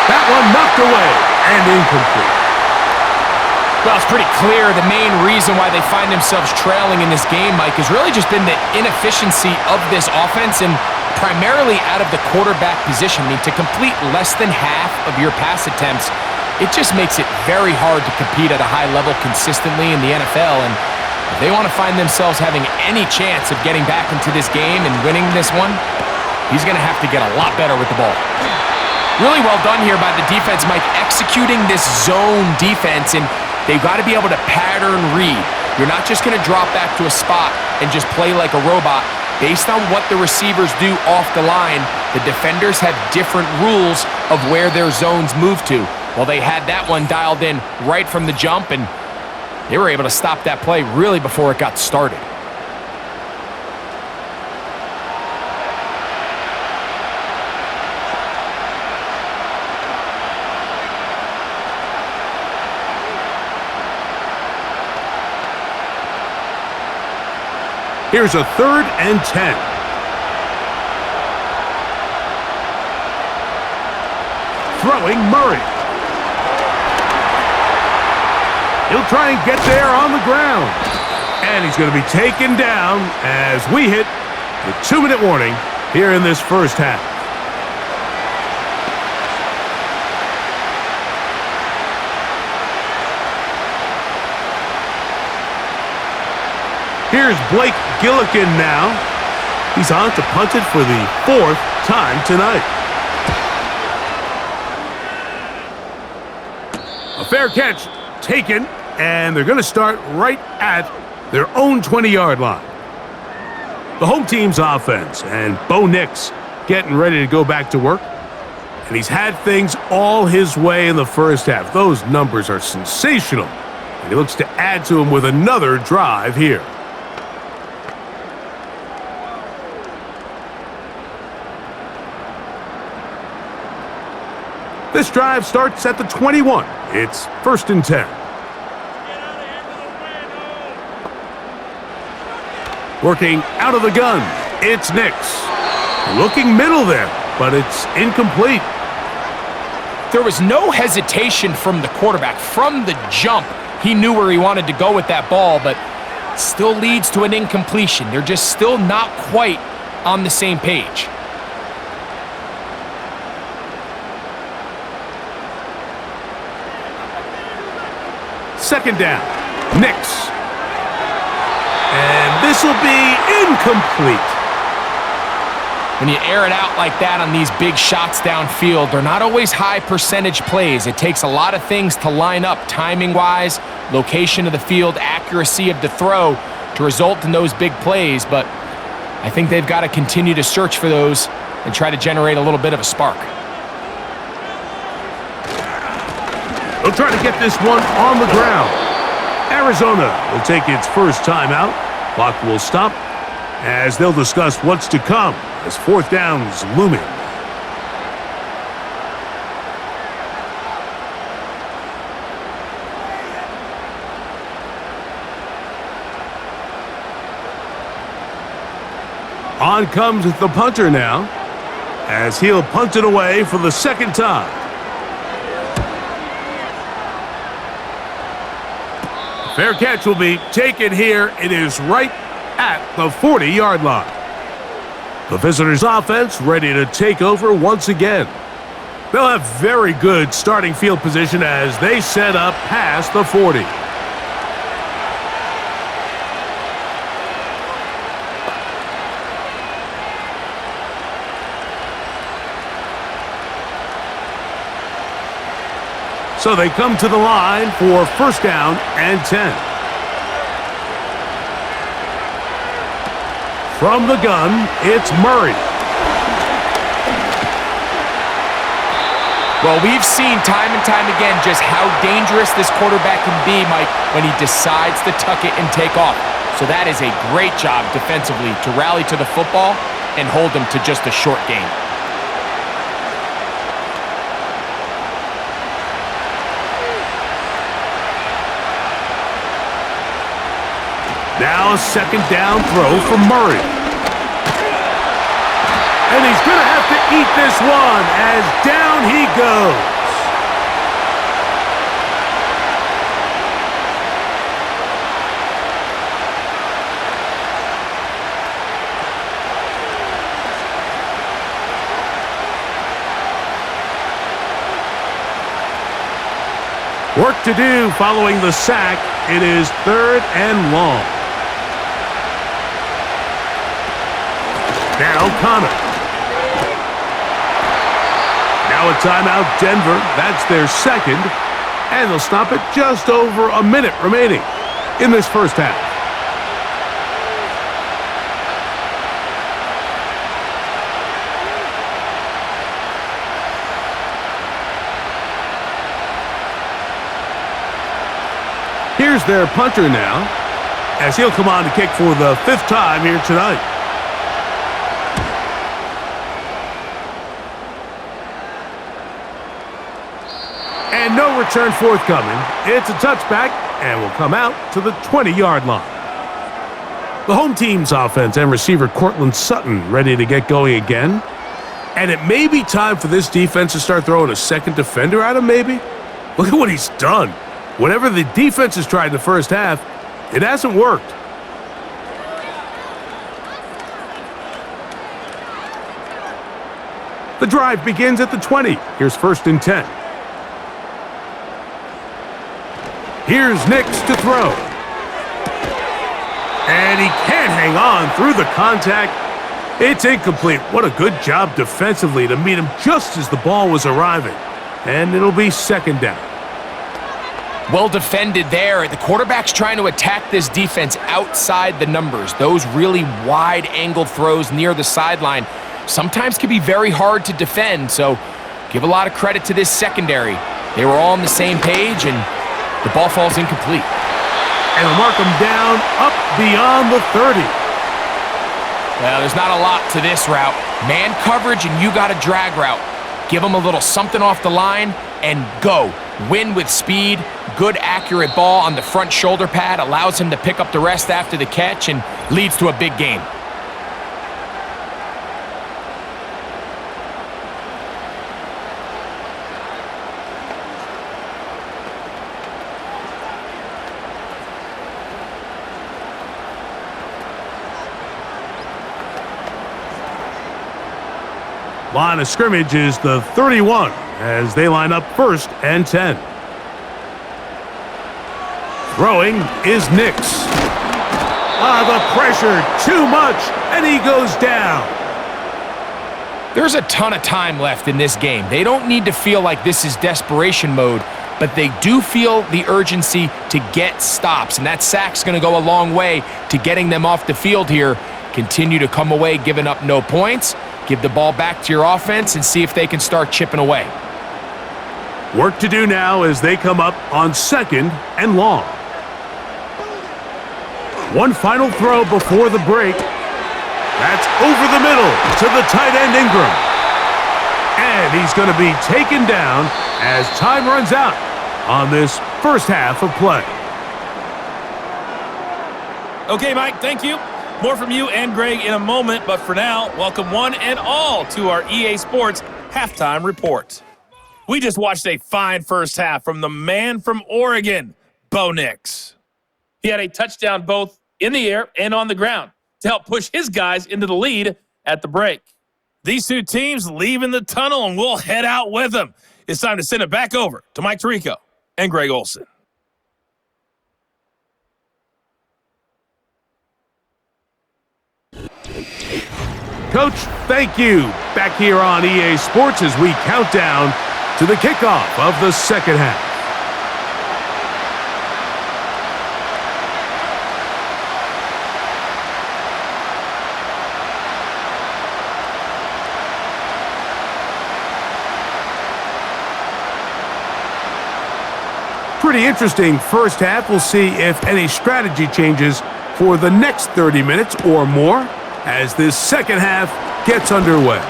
That one knocked away and incomplete. Well, it's pretty clear the main reason why they find themselves trailing in this game, Mike, has really just been the inefficiency of this offense and primarily out of the quarterback position. I mean, to complete less than half of your pass attempts, it just makes it very hard to compete at a high level consistently in the NFL. And if they want to find themselves having any chance of getting back into this game and winning this one, he's going to have to get a lot better with the ball. Really well done here by the defense, Mike, executing this zone defense, and they've got to be able to pattern read. You're not just going to drop back to a spot and just play like a robot. Based on what the receivers do off the line, the defenders have different rules of where their zones move to. Well, they had that one dialed in right from the jump, and they were able to stop that play really before it got started. Here's a 3rd and 10. Throwing Murray. He'll try and get there on the ground. And he's going to be taken down as we hit the 2-minute warning here in this 1st half. Here's Blake Gillikin now. He's on to punt it for the 4th time tonight. A fair catch taken, and they're going to start right at their own 20-yard line. The home team's offense, and Bo Nix getting ready to go back to work. And he's had things all his way in the 1st half. Those numbers are sensational. And he looks to add to them with another drive here. This drive starts at the 21. It's 1st and 10. Working out of the gun, it's Nix. Looking middle there, but it's incomplete. There was no hesitation from the quarterback. From the jump, he knew where he wanted to go with that ball, but still leads to an incompletion. They're just still not quite on the same page. Second down. Nix. And this will be incomplete. When you air it out like that on these big shots downfield, they're not always high percentage plays. It takes a lot of things to line up timing-wise, location of the field, accuracy of the throw to result in those big plays, but I think they've got to continue to search for those and try to generate a little bit of a spark. They'll try to get this one on the ground. Arizona will take its first timeout. Clock will stop as they'll discuss what's to come as fourth down's looming. On comes the punter now, as he'll punt it away for the second time. Fair catch will be taken here. It is right at the 40-yard line. The visitors' offense ready to take over once again. They'll have very good starting field position as they set up past the 40. So they come to the line for first down and 10. From the gun, it's Murray. Well, we've seen time and time again just how dangerous this quarterback can be, Mike, when he decides to tuck it and take off. So that is a great job defensively to rally to the football and hold them to just a short gain. Now a second down throw for Murray. And he's going to have to eat this one as down he goes. Work to do following the sack. It is third and long. Now Connor. Now a timeout, Denver. That's their second. And they'll stop it just over a minute remaining in this first half. Here's their punter now, as he'll come on to kick for the fifth time here tonight. And no return forthcoming. It's a touchback and will come out to the 20-yard line. The home team's offense and receiver Cortland Sutton ready to get going again. And it may be time for this defense to start throwing a second defender at him, maybe. Look at what he's done. Whatever the defense has tried in the first half, it hasn't worked. The drive begins at the 20. Here's first and 10. Here's Nix to throw. And he can't hang on through the contact. It's incomplete. What a good job defensively to meet him just as the ball was arriving. And it'll be second down. Well defended there. The quarterback's trying to attack this defense outside the numbers. Those really wide-angle throws near the sideline sometimes can be very hard to defend, so give a lot of credit to this secondary. They were all on the same page, and the ball falls incomplete. And they'll mark him down up beyond the 30. Well, there's not a lot to this route. Man coverage, and you got a drag route. Give him a little something off the line, and go. Win with speed. Good, accurate ball on the front shoulder pad allows him to pick up the rest after the catch and leads to a big gain. Line of scrimmage is the 31 as they line up 1st and 10. Throwing is Nix. The pressure, too much, and he goes down. There's a ton of time left in this game. They don't need to feel like this is desperation mode, but they do feel the urgency to get stops, and that sack's going to go a long way to getting them off the field here. Continue to come away giving up no points. Give the ball back to your offense and see if they can start chipping away. Work to do now as they come up on 2nd and long. One final throw before the break. That's over the middle to the tight end Ingram. And he's going to be taken down as time runs out on this first half of play. Okay, Mike, thank you. More from you and Greg in a moment, but for now, welcome one and all to our EA Sports Halftime Report. We just watched a fine first half from the man from Oregon, Bo Nix. He had a touchdown both in the air and on the ground to help push his guys into the lead at the break. These two teams leaving the tunnel, and we'll head out with them. It's time to send it back over to Mike Tirico and Greg Olsen. Coach, thank you. Back here on EA Sports as we count down to the kickoff of the second half. Pretty interesting first half. We'll see if any strategy changes for the next 30 minutes or more as this second half gets underway.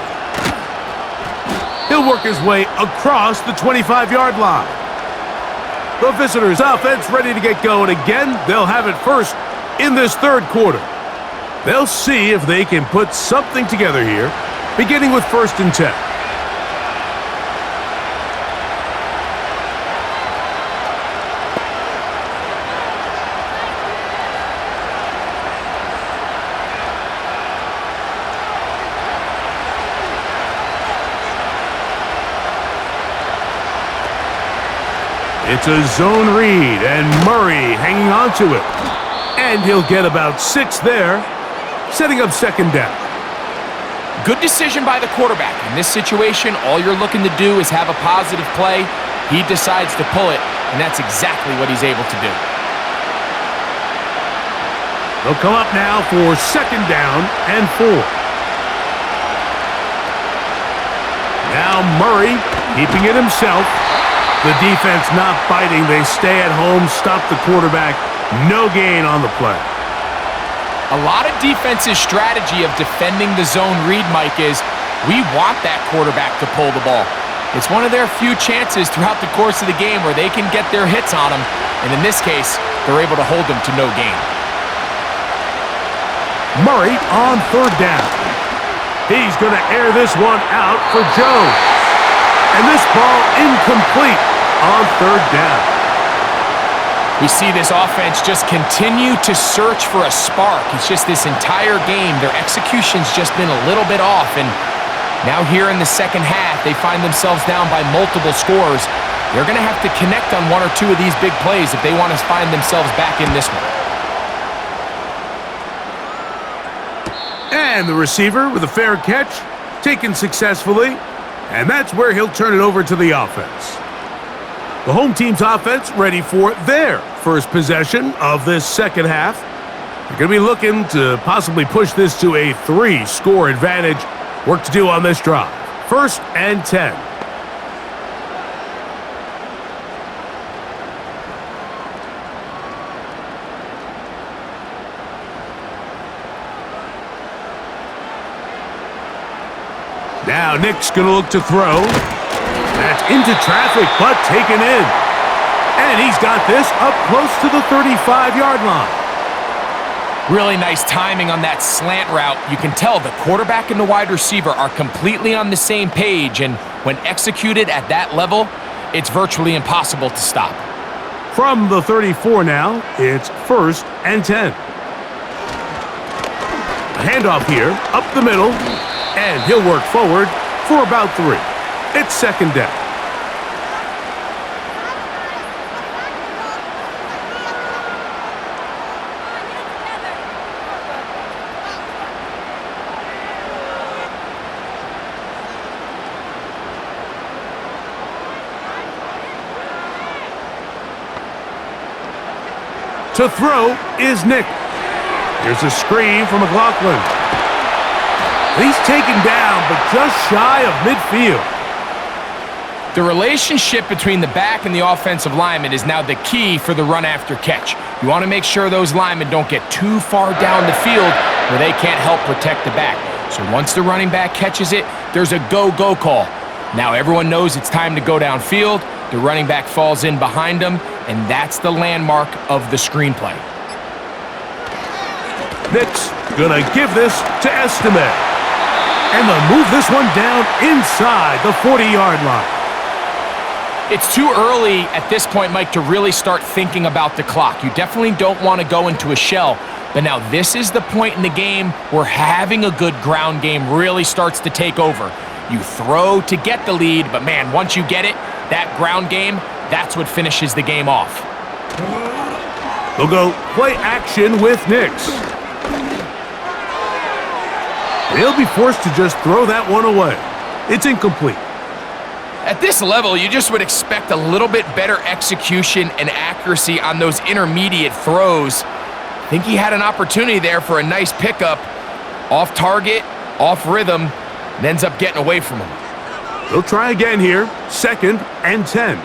He'll work his way across the 25-yard line. The visitors' offense ready to get going again. They'll have it first in this third quarter. They'll see if they can put something together here, beginning with 1st and 10. It's a zone read, and Murray hanging on to it. And he'll get about 6 there, setting up 2nd down. Good decision by the quarterback. In this situation, all you're looking to do is have a positive play. He decides to pull it, and that's exactly what he's able to do. They'll come up now for 2nd down and 4. Now Murray keeping it himself. The defense not biting. They stay at home, stop the quarterback. No gain on the play. A lot of defense's strategy of defending the zone read, Mike, is we want that quarterback to pull the ball. It's one of their few chances throughout the course of the game where they can get their hits on him. And in this case, they're able to hold them to no gain. Murray on 3rd down. He's going to air this one out for Jones. And this ball incomplete on 3rd down. We see this offense just continue to search for a spark. It's just this entire game, their execution's just been a little bit off. And now here in the second half, they find themselves down by multiple scores. They're going to have to connect on 1 or 2 of these big plays if they want to find themselves back in this one. And the receiver with a fair catch, taken successfully. And that's where he'll turn it over to the offense. The home team's offense ready for their first possession of this second half. They're going to be looking to possibly push this to a 3-score advantage. Work to do on this drive. 1st and 10. Now Nick's going to look to throw. That's into traffic, but taken in. And he's got this up close to the 35-yard line. Really nice timing on that slant route. You can tell the quarterback and the wide receiver are completely on the same page, and when executed at that level, it's virtually impossible to stop. From the 34 now, it's 1st and 10. A handoff here, up the middle, and he'll work forward for about 3. It's second down. To throw is Nick. Here's a screen from McLaughlin. He's taken down, but just shy of midfield. The relationship between the back and the offensive lineman is now the key for the run after catch. You want to make sure those linemen don't get too far down the field where they can't help protect the back. So once the running back catches it, there's a go-go call. Now everyone knows it's time to go downfield. The running back falls in behind him, and that's the landmark of the screenplay. Nick's gonna give this to Estime. And they'll move this one down inside the 40-yard line. It's too early at this point, Mike, to really start thinking about the clock. You definitely don't want to go into a shell. But now this is the point in the game where having a good ground game really starts to take over. You throw to get the lead, but man, once you get it, that ground game, that's what finishes the game off. They'll go play action with Nix. They'll be forced to just throw that one away. It's incomplete. At this level, you just would expect a little bit better execution and accuracy on those intermediate throws. I think he had an opportunity there for a nice pickup. Off target, off rhythm, and ends up getting away from him. They'll try again here, 2nd and 10.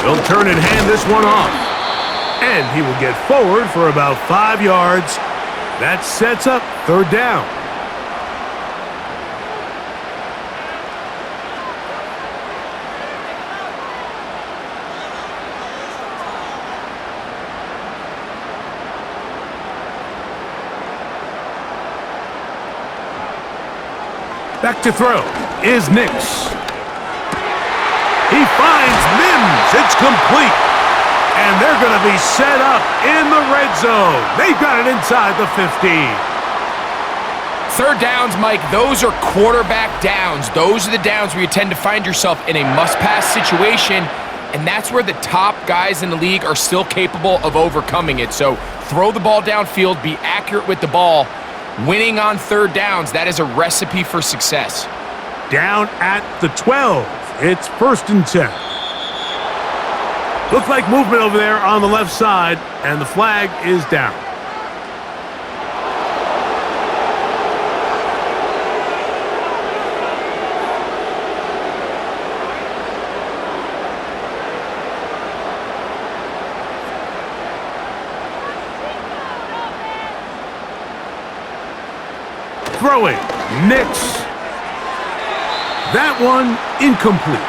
They'll turn and hand this one off. And he will get forward for about 5 yards. That sets up 3rd down. Back to throw is Nix. He finds Mims. It's complete. And they're going to be set up in the red zone. They've got it inside the 15. 3rd downs, Mike, those are quarterback downs. Those are the downs where you tend to find yourself in a must-pass situation, and that's where the top guys in the league are still capable of overcoming it. So throw the ball downfield, be accurate with the ball. Winning on 3rd downs, that is a recipe for success. Down at the 12. It's 1st and 10. Looks like movement over there on the left side, and the flag is down. Throwing, Nix. That one incomplete.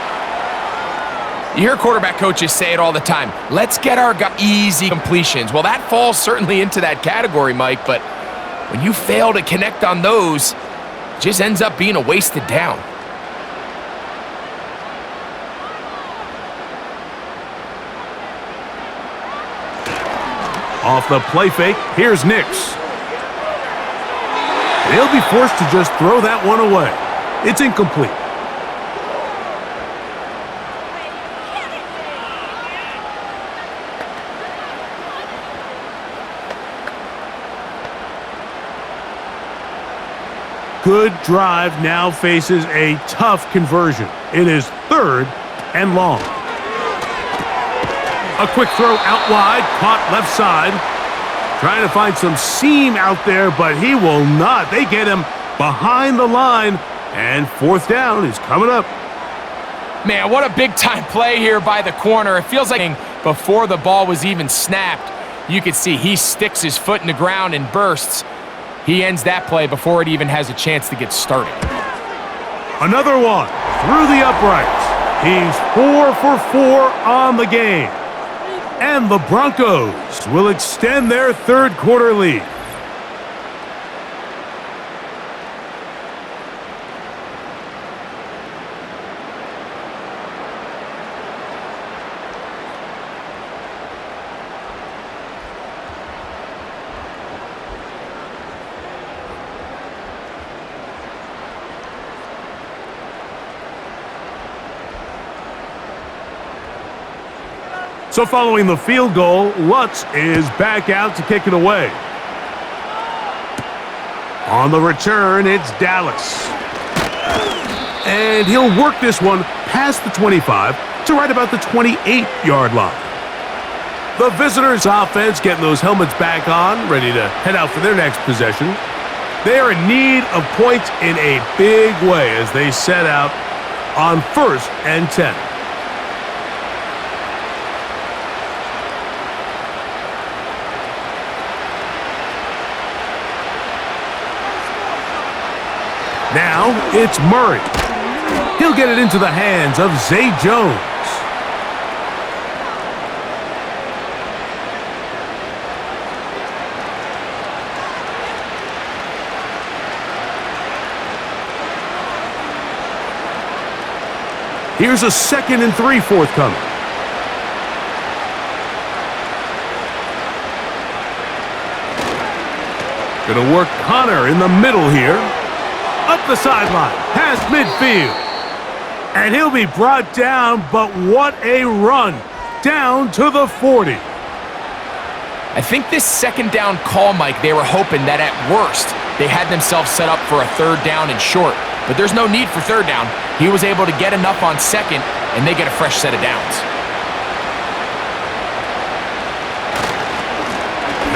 You hear quarterback coaches say it all the time. Let's get our easy completions. Well, that falls certainly into that category, Mike, but when you fail to connect on those, it just ends up being a wasted down. Off the play fake, here's Nix. They'll be forced to just throw that one away. It's incomplete. Good drive now faces a tough conversion. It is 3rd and long. A quick throw out wide, caught left side. Trying to find some seam out there, but he will not. They get him behind the line, and 4th down is coming up. Man, what a big-time play here by the corner. It feels like before the ball was even snapped, you could see he sticks his foot in the ground and bursts. He ends that play before it even has a chance to get started. Another one through the uprights. He's 4 for 4 on the game. And the Broncos will extend their 3rd quarter lead. So following the field goal, Lutz is back out to kick it away. On the return, it's Dallas. And he'll work this one past the 25 to right about the 28-yard line. The visitors' offense getting those helmets back on, ready to head out for their next possession. They are in need of points in a big way as they set out on 1st and 10. Now it's Murray. He'll get it into the hands of Zay Jones. Here's a 2nd and 3 forthcoming. Gonna work Connor in the middle here. Up the sideline, past midfield. And he'll be brought down, but what a run. Down to the 40. I think this 2nd down call, Mike, they were hoping that at worst they had themselves set up for a 3rd down and short. But there's no need for 3rd down. He was able to get enough on 2nd, and they get a fresh set of downs.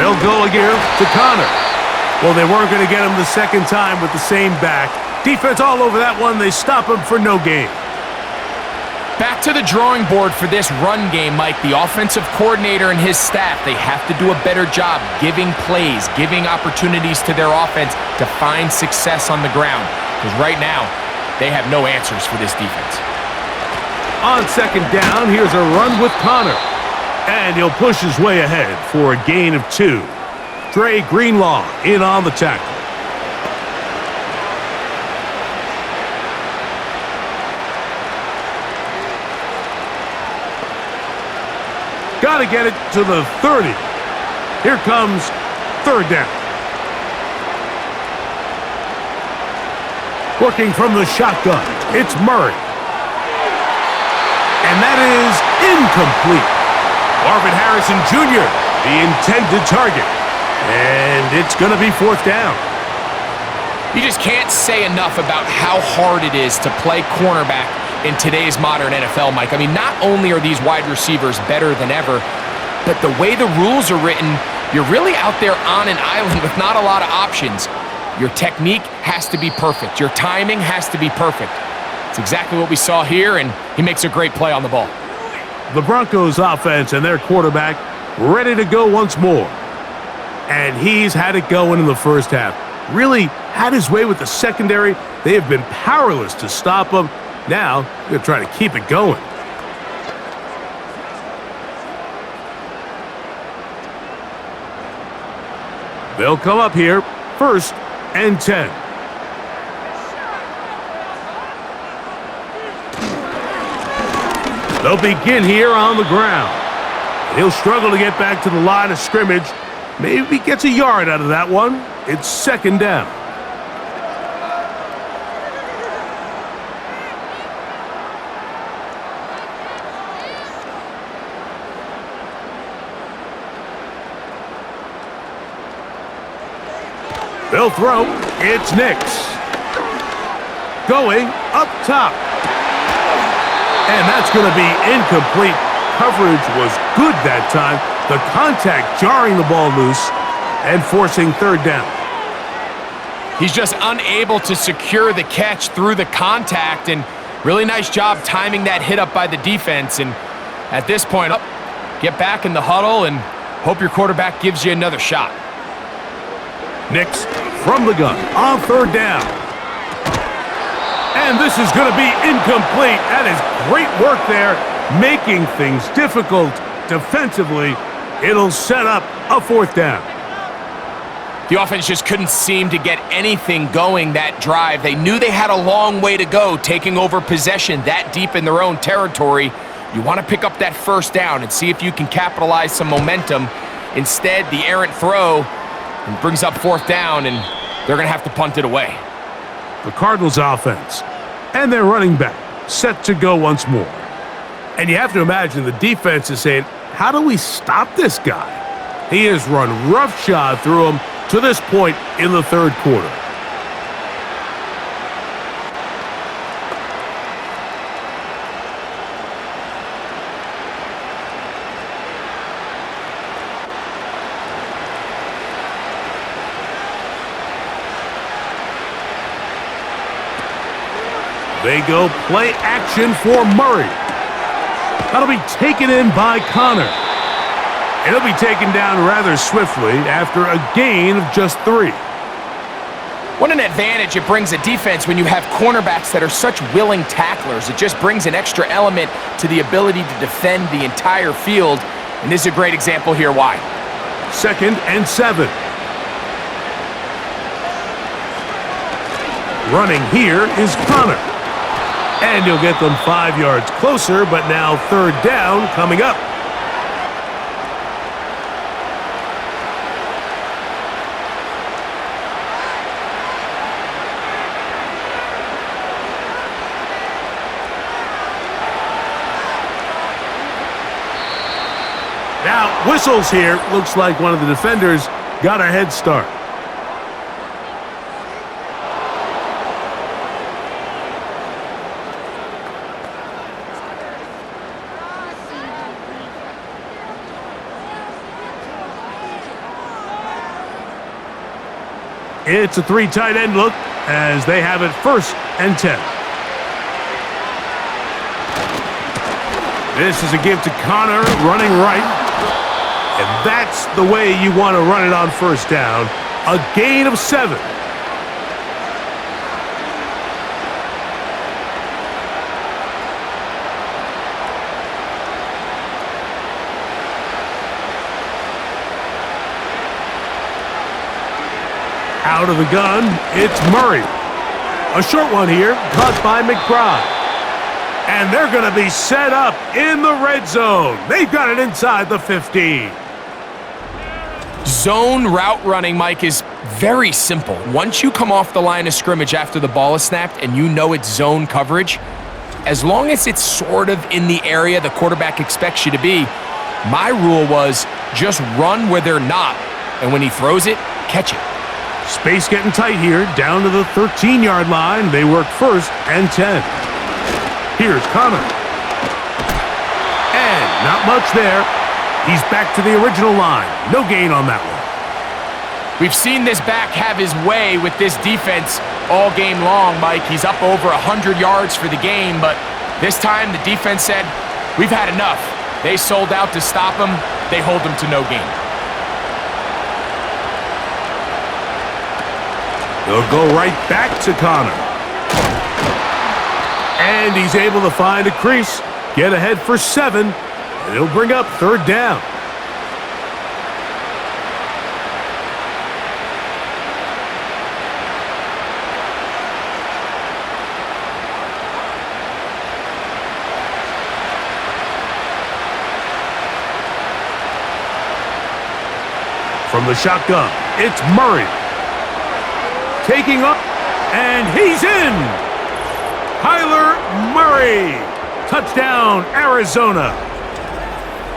They'll go again to Connor. Well, they weren't going to get him the 2nd time with the same back. Defense all over that one. They stop him for no gain. Back to the drawing board for this run game, Mike. The offensive coordinator and his staff, they have to do a better job giving plays, giving opportunities to their offense to find success on the ground. Because right now, they have no answers for this defense. On 2nd down, here's a run with Connor. And he'll push his way ahead for a gain of 2. Dre Greenlaw in on the tackle. Got to get it to the 30. Here comes 3rd down. Working from the shotgun, it's Murray. And that is incomplete. Marvin Harrison Jr., the intended target. And it's going to be 4th down. You just can't say enough about how hard it is to play cornerback in today's modern NFL, Mike. I mean, not only are these wide receivers better than ever, but the way the rules are written, you're really out there on an island with not a lot of options. Your technique has to be perfect. Your timing has to be perfect. It's exactly what we saw here, and he makes a great play on the ball. The Broncos offense and their quarterback ready to go once more. And he's had it going in the 1st half. Really had his way with the secondary. They have been powerless to stop him. Now, they're going to try to keep it going. They'll come up here, 1st and 10. They'll begin here on the ground. He'll struggle to get back to the line of scrimmage. Maybe gets a yard out of that one. It's 2nd down. They'll throw. It's Nix. Going up top. And that's going to be incomplete. Coverage was good that time. The contact jarring the ball loose and forcing 3rd down. He's just unable to secure the catch through the contact, and really nice job timing that hit up by the defense. And at this point, get back in the huddle and hope your quarterback gives you another shot. Nix from the gun on 3rd down. And this is going to be incomplete. That is great work there, making things difficult defensively. It'll set up a 4th down. The offense just couldn't seem to get anything going that drive. They knew they had a long way to go, taking over possession that deep in their own territory. You want to pick up that 1st down and see if you can capitalize some momentum. Instead, the errant throw brings up 4th down, and they're going to have to punt it away. The Cardinals offense and their running back set to go once more. And you have to imagine the defense is saying, how do we stop this guy? He has run roughshod through him to this point in the third quarter. They go play action for Murray. That'll be taken in by Connor. It'll be taken down rather swiftly after a gain of just 3. What an advantage it brings a defense when you have cornerbacks that are such willing tacklers. It just brings an extra element to the ability to defend the entire field. And this is a great example here why. 2nd and 7. Running here is Connor. And he'll get them 5 yards closer, but now 3rd down coming up. Now, whistles here. Looks like one of the defenders got a head start. It's a 3 tight end look as they have it 1st and 10. This is a give to Connor running right. And that's the way you want to run it on 1st down. A gain of 7. Out of the gun, it's Murray. A short one here, caught by McBride. And they're going to be set up in the red zone. They've got it inside the 15. Zone route running, Mike, is very simple. Once you come off the line of scrimmage after the ball is snapped and you know it's zone coverage, as long as it's sort of in the area the quarterback expects you to be, my rule was just run where they're not. And when he throws it, catch it. Space getting tight here, down to the 13-yard line. They work 1st and 10. Here's Connor. And not much there. He's back to the original line. No gain on that one. We've seen this back have his way with this defense all game long, Mike. He's up over 100 yards for the game, but this time the defense said, we've had enough. They sold out to stop him. They hold him to no gain. They'll go right back to Connor. And he's able to find a crease, get ahead for 7, and he'll bring up 3rd down. From the shotgun, it's Murray. Taking up, and he's in! Kyler Murray! Touchdown, Arizona!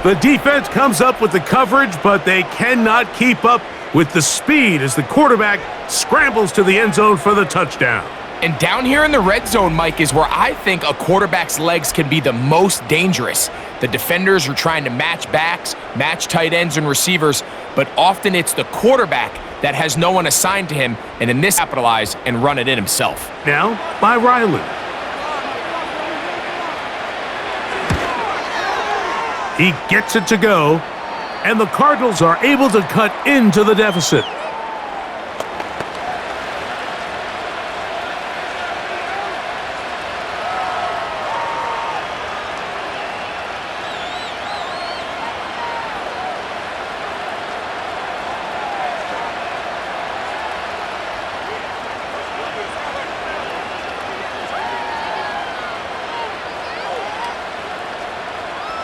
The defense comes up with the coverage, but they cannot keep up with the speed as the quarterback scrambles to the end zone for the touchdown. And down here in the red zone, Mike, is where I think a quarterback's legs can be the most dangerous. The defenders are trying to match backs, match tight ends and receivers, but often it's the quarterback that has no one assigned to him, and in this capitalize and run it in himself. Now by Riley. He gets it to go, and the Cardinals are able to cut into the deficit.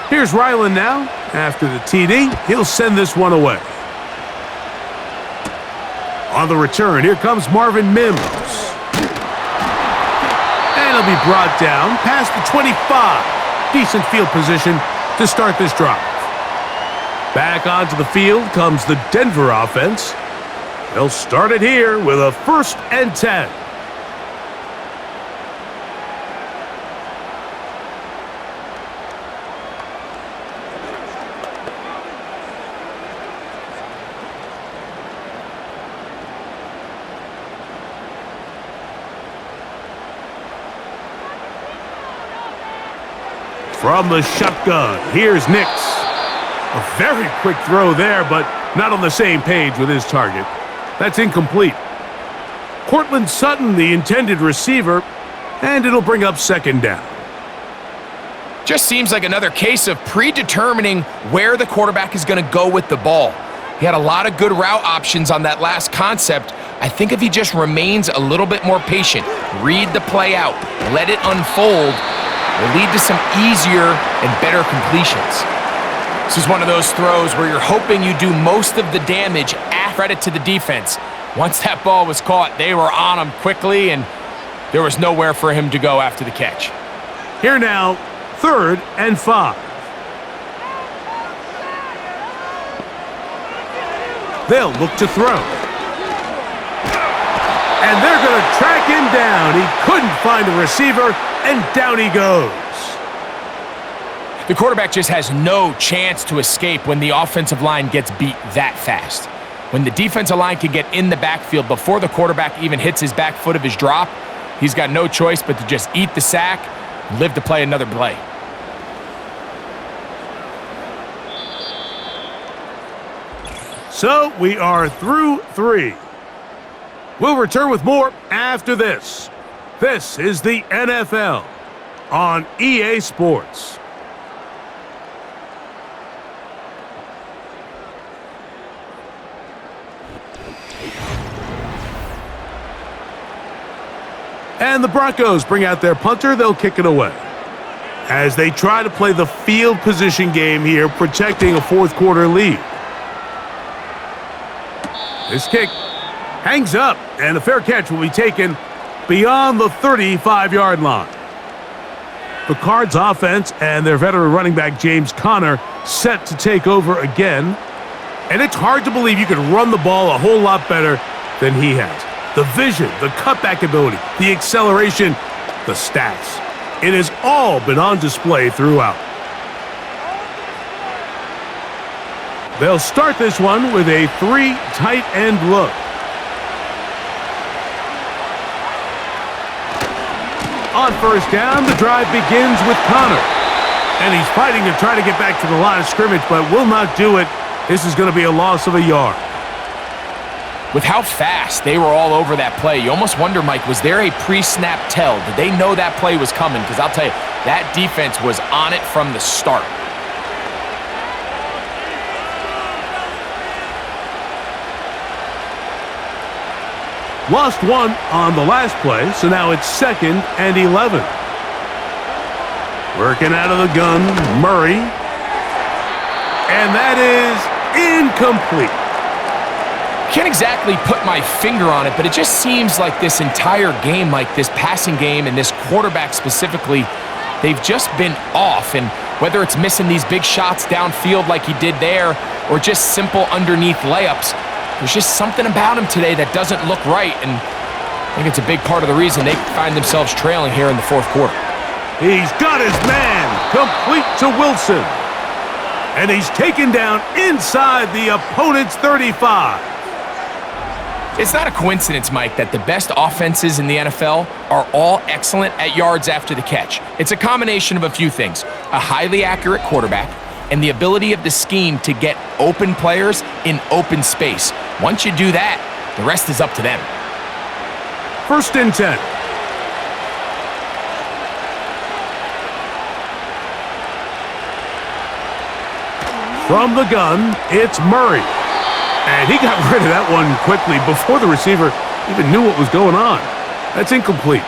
Here's Ryland now. After the TD, he'll send this one away. On the return, here comes Marvin Mims. And he'll be brought down past the 25. Decent field position to start this drive. Back onto the field comes the Denver offense. They'll start it here with a 1st and 10. From the shotgun, here's Nix. A very quick throw there, but not on the same page with his target. That's incomplete. Cortland Sutton, the intended receiver, and it'll bring up 2nd down. Just seems like another case of predetermining where the quarterback is going to go with the ball. He had a lot of good route options on that last concept. I think if he just remains a little bit more patient, read the play out, let it unfold, will lead to some easier and better completions. This is one of those throws where you're hoping you do most of the damage. Credit to the defense. Once that ball was caught, they were on him quickly, and there was nowhere for him to go after the catch. Here now, 3rd and 5. They'll look to throw. And they're going to track him down. He couldn't find the receiver, and down he goes. The quarterback just has no chance to escape when the offensive line gets beat that fast. When the defensive line can get in the backfield before the quarterback even hits his back foot of his drop, he's got no choice but to just eat the sack and live to play another play. So we are through 3. We'll return with more after this. This is the NFL on EA Sports. And the Broncos bring out their punter. They'll kick it away as they try to play the field position game here, protecting a 4th quarter lead. This kick hangs up, and a fair catch will be taken beyond the 35-yard line. The Cards offense and their veteran running back James Conner set to take over again. And it's hard to believe you can run the ball a whole lot better than he has. The vision, the cutback ability, the acceleration, the stats. It has all been on display throughout. They'll start this one with a 3 tight end look. On 1st down, the drive begins with Conner. And he's fighting to try to get back to the line of scrimmage, but will not do it. This is going to be a loss of a yard. With how fast they were all over that play, you almost wonder, Mike, was there a pre-snap tell? Did they know that play was coming? Because I'll tell you, that defense was on it from the start. Lost 1 on the last play, so now it's 2nd and 11. Working out of the gun, Murray. And that is incomplete. Can't exactly put my finger on it, but it just seems like this entire game, like this passing game and this quarterback specifically, they've just been off. And whether it's missing these big shots downfield like he did there or just simple underneath layups, there's just something about him today that doesn't look right. And I think it's a big part of the reason they find themselves trailing here in the 4th quarter. He's got his man complete to Wilson. And he's taken down inside the opponent's 35. It's not a coincidence, Mike, that the best offenses in the NFL are all excellent at yards after the catch. It's a combination of a few things: a highly accurate quarterback and the ability of the scheme to get open players in open space. Once you do that, the rest is up to them. 1st and 10. From the gun, it's Murray. And he got rid of that one quickly before the receiver even knew what was going on. That's incomplete.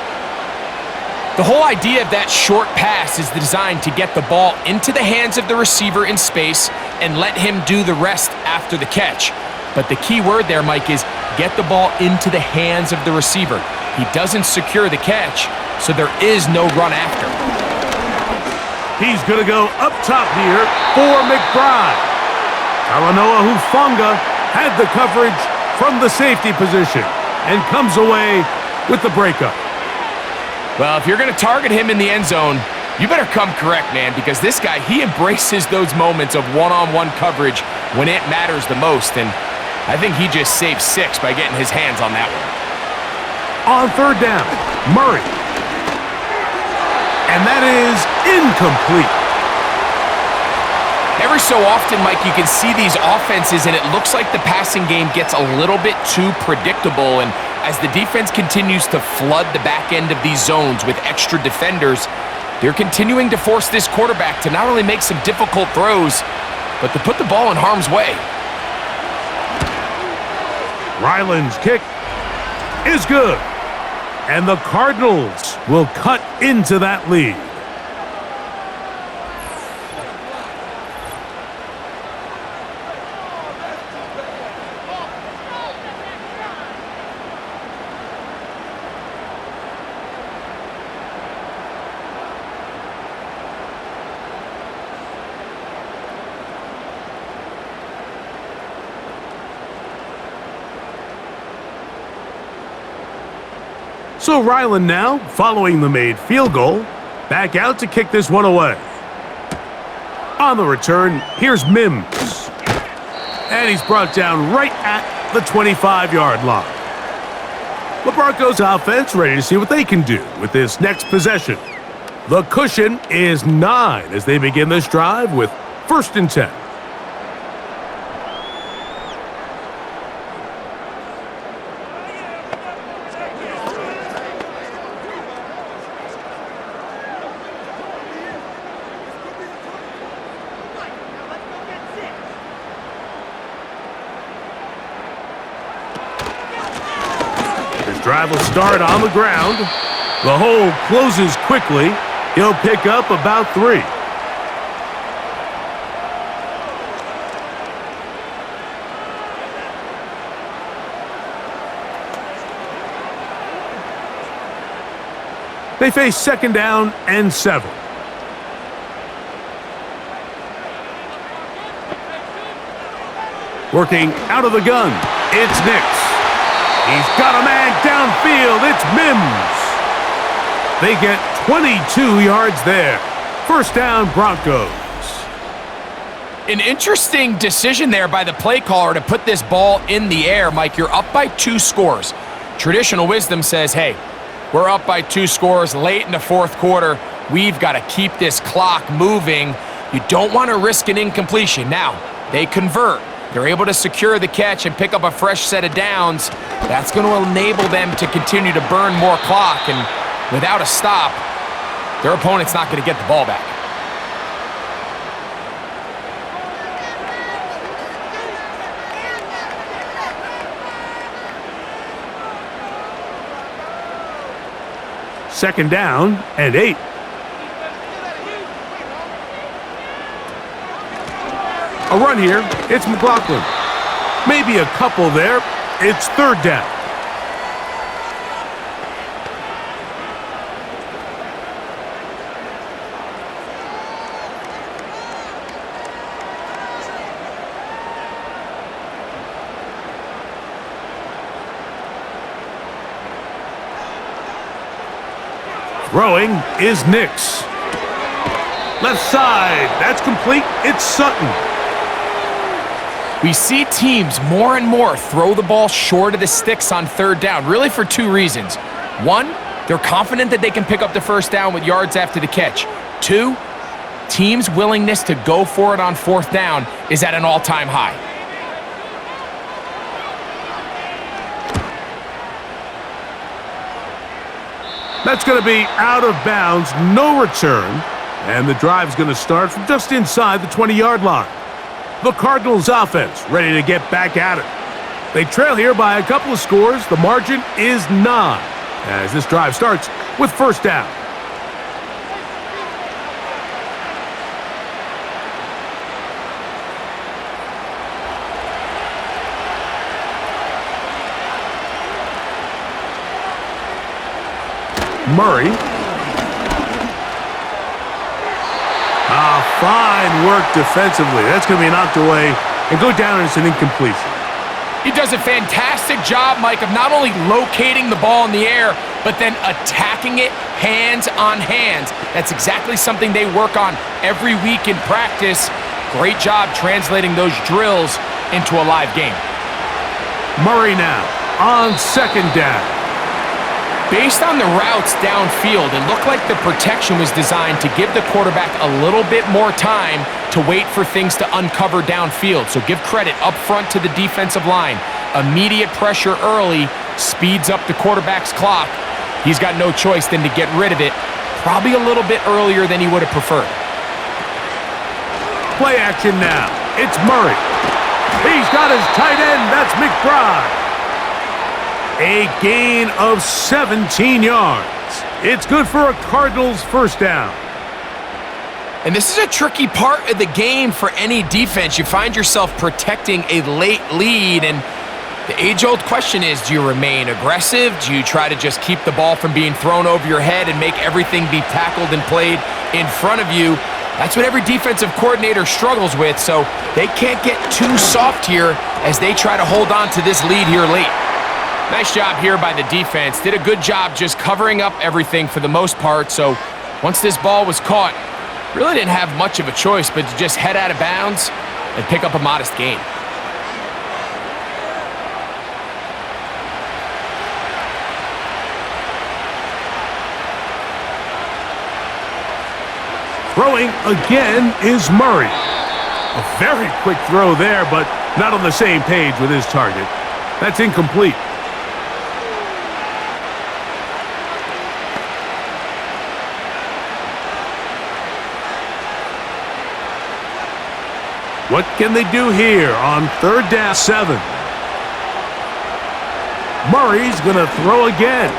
The whole idea of that short pass is designed to get the ball into the hands of the receiver in space and let him do the rest after the catch. But the key word there, Mike, is get the ball into the hands of the receiver. He doesn't secure the catch, so there is no run after. He's going to go up top here for McBride. Talanoa Hufanga had the coverage from the safety position and comes away with the breakup. Well, if you're going to target him in the end zone, you better come correct, man, because this guy, he embraces those moments of one-on-one coverage when it matters the most, and I think he just saved 6 by getting his hands on that one. On third down, Murray. And that is incomplete. Every so often, Mike, you can see these offenses, and it looks like the passing game gets a little bit too predictable, and as the defense continues to flood the back end of these zones with extra defenders, they're continuing to force this quarterback to not only make some difficult throws, but to put the ball in harm's way. Ryland's kick is good. And the Cardinals will cut into that lead. So Ryland now, following the made field goal, back out to kick this one away. On the return, here's Mims. And he's brought down right at the 25-yard line. The Broncos offense ready to see what they can do with this next possession. The cushion is 9 as they begin this drive with 1st and 10. Drive will start on the ground. The hole closes quickly. He'll pick up about 3. They face 2nd down and 7. Working out of the gun, it's Nix. He's got a man downfield. It's Mims. They get 22 yards there. 1st down, Broncos. An interesting decision there by the play caller to put this ball in the air. Mike, you're up by 2 scores. Traditional wisdom says, hey, we're up by 2 scores late in the 4th quarter. We've got to keep this clock moving. You don't want to risk an incompletion. Now, they convert. They're able to secure the catch and pick up a fresh set of downs. That's going to enable them to continue to burn more clock, and without a stop, their opponent's not going to get the ball back. Second down and 8. A run here. It's McLaughlin. Maybe a couple there. It's 3rd down. Throwing is Nix. Left side. That's complete. It's Sutton. We see teams more and more throw the ball short of the sticks on 3rd down, really for 2 reasons. 1, they're confident that they can pick up the 1st down with yards after the catch. 2, teams' willingness to go for it on 4th down is at an all-time high. That's going to be out of bounds, no return, and the drive's going to start from just inside the 20-yard line. The Cardinals offense ready to get back at it. They trail here by a couple of scores. The margin is 9 as this drive starts with 1st down. Murray. Fine work defensively. That's going to be knocked away and go down as an incompletion. He does a fantastic job, Mike, of not only locating the ball in the air, but then attacking it hands on hands. That's exactly something they work on every week in practice. Great job translating those drills into a live game. Murray now on second down. Based on the routes downfield, it looked like the protection was designed to give the quarterback a little bit more time to wait for things to uncover downfield. So give credit up front to the defensive line. Immediate pressure early speeds up the quarterback's clock. He's got no choice than to get rid of it, probably a little bit earlier than he would have preferred. Play action now. It's Murray. He's got his tight end. That's McBride. A gain of 17 yards. It's good for a Cardinals first down. And this is a tricky part of the game for any defense. You find yourself protecting a late lead, and the age-old question is, do you remain aggressive? Do you try to just keep the ball from being thrown over your head and make everything be tackled and played in front of you? That's what every defensive coordinator struggles with, so they can't get too soft here as they try to hold on to this lead here late. Nice job here by the defense. Did a good job just covering up everything for the most part, so once this ball was caught, really didn't have much of a choice but to just head out of bounds and pick up a modest gain. Throwing again is Murray. A very quick throw there, but not on the same page with his target. That's incomplete. What can they do here on third down 7? Murray's going to throw again.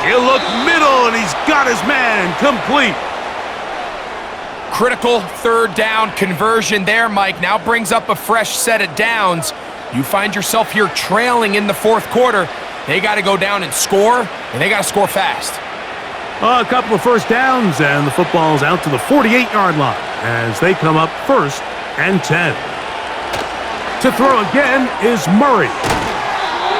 He'll look middle, and he's got his man complete. Critical third down conversion there, Mike. Now brings up a fresh set of downs. You find yourself here trailing in the fourth quarter. They got to go down and score, and they got to score fast. A couple of first downs, and the football's out to the 48-yard line as they come up first and 10. To throw again is Murray.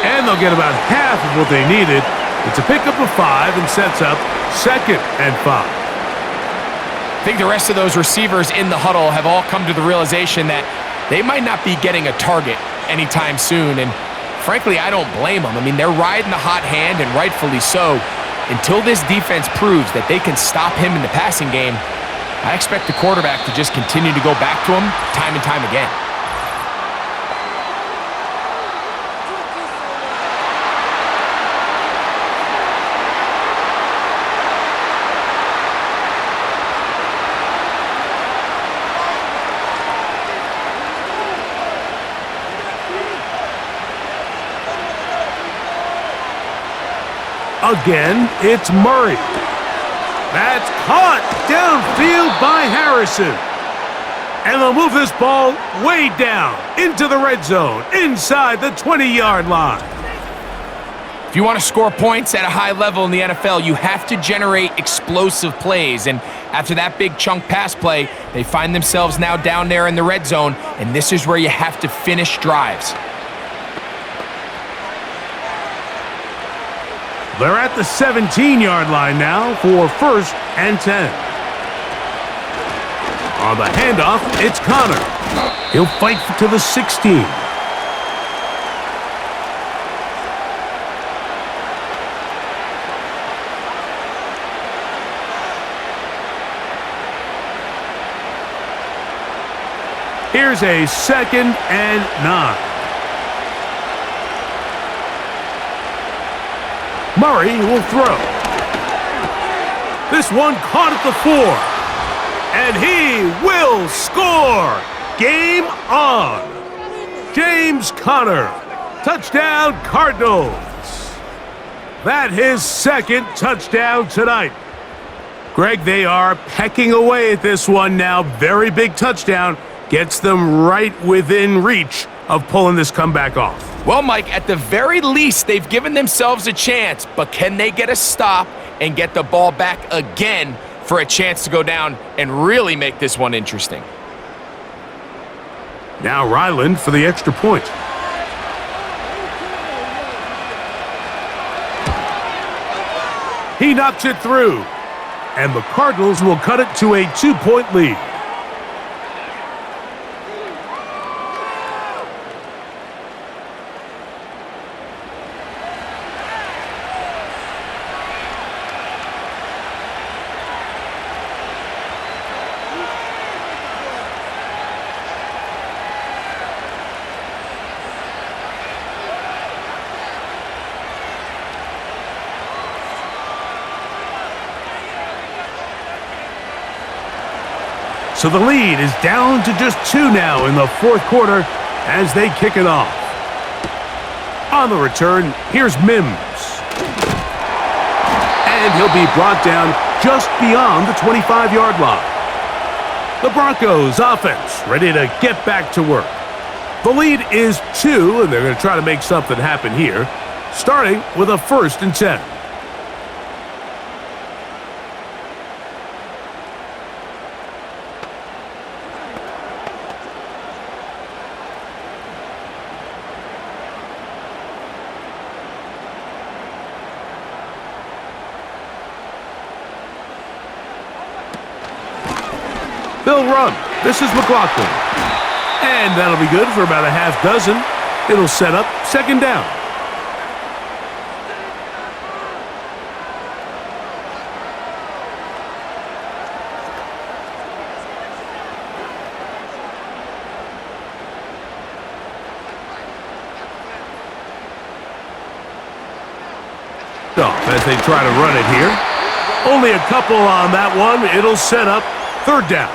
And they'll get about half of what they needed. It's a pickup of 5 and sets up second and 5. I think the rest of those receivers in the huddle have all come to the realization that they might not be getting a target anytime soon. And frankly, I don't blame them. I mean, they're riding the hot hand, and rightfully so. Until this defense proves that they can stop him in the passing game, I expect the quarterback to just continue to go back to him time and time again. Again, it's Murray. That's caught downfield by Harrison. And they'll move this ball way down into the red zone, inside the 20-yard line. If you want to score points at a high level in the NFL, you have to generate explosive plays. And after that big chunk pass play, they find themselves now down there in the red zone, and this is where you have to finish drives. They're at the 17-yard line now for first and 10. On the handoff, it's Connor. He'll fight to the 16. Here's a second and 9. Murray will throw. This one caught at the 4. And he will score. Game on. James Conner. Touchdown, Cardinals. That his second touchdown tonight. Greg, they are pecking away at this one now. Very big touchdown. Gets them right within reach of pulling this comeback off. Well, Mike, at the very least, they've given themselves a chance, but can they get a stop and get the ball back again for a chance to go down and really make this one interesting? Now Ryland for the extra point. He knocks it through. And the Cardinals will cut it to a 2-point lead. So the lead is down to just 2 now in the fourth quarter as they kick it off. On the return, here's Mims. And he'll be brought down just beyond the 25-yard line. The Broncos offense ready to get back to work. The lead is 2, and they're going to try to make something happen here, starting with a 1st and 10. They'll run. This is McLaughlin. And that'll be good for about a half dozen. It'll set up 2nd down. As they try to run it here. Only a couple on that one. It'll set up 3rd down.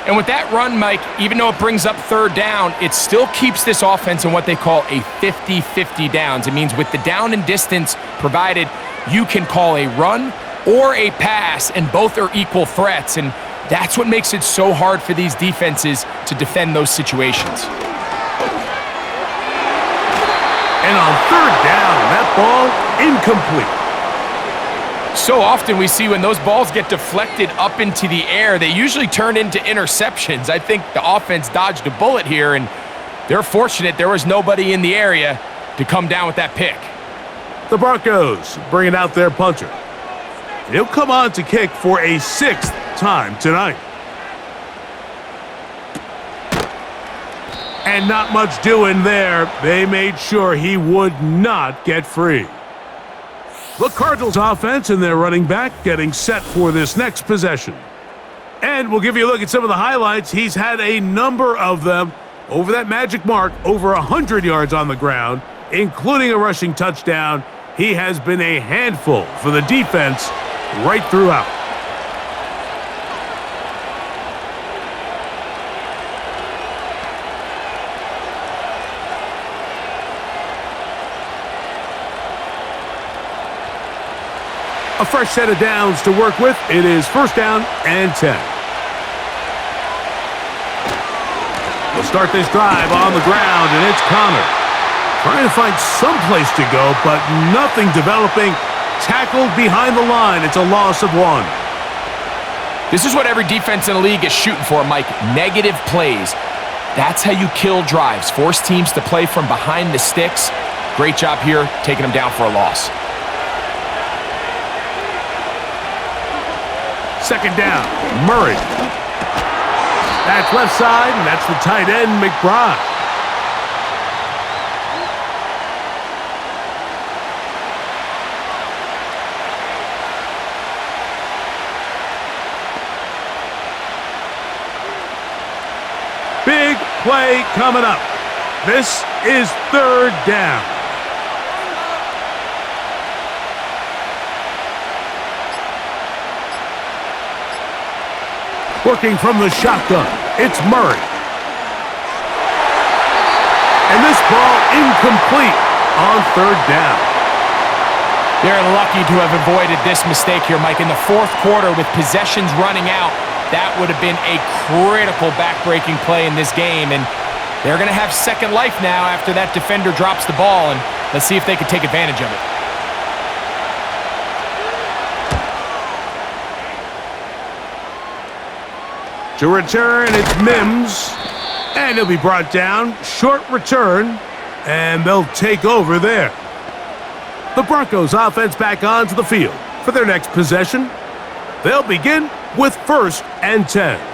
And with that run, Mike, even though it brings up 3rd down, it still keeps this offense in what they call a 50-50 downs. It means with the down and distance provided, you can call a run or a pass, and both are equal threats. And that's what makes it so hard for these defenses to defend those situations. And on 3rd down, that ball incomplete. So often we see when those balls get deflected up into the air, they usually turn into interceptions. I think the offense dodged a bullet here, and they're fortunate there was nobody in the area to come down with that pick. The Broncos bringing out their punter. He'll come on to kick for a 6th time tonight. And not much doing there. They made sure he would not get free. The Cardinals offense and their running back getting set for this next possession. And we'll give you a look at some of the highlights. He's had a number of them over that magic mark, over 100 yards on the ground, including a rushing touchdown. He has been a handful for the defense right throughout. A fresh set of downs to work with. It is 1st down and 10. We'll start this drive on the ground, and it's Connor. Trying to find some place to go, but nothing developing. Tackled behind the line. It's a loss of 1. This is what every defense in the league is shooting for, Mike. Negative plays. That's how you kill drives. Force teams to play from behind the sticks. Great job here, taking them down for a loss. 2nd down, Murray. That's left side, and that's the tight end, McBride. Big play coming up. This is 3rd down. Working from the shotgun, it's Murray. And this ball incomplete on 3rd down. They're lucky to have avoided this mistake here, Mike. In the fourth quarter with possessions running out, that would have been a critical back-breaking play in this game. And they're going to have second life now after that defender drops the ball. And let's see if they can take advantage of it. To return, it's Mims. And he'll be brought down. Short return. And they'll take over there. The Broncos offense back onto the field for their next possession. They'll begin with 1st and 10.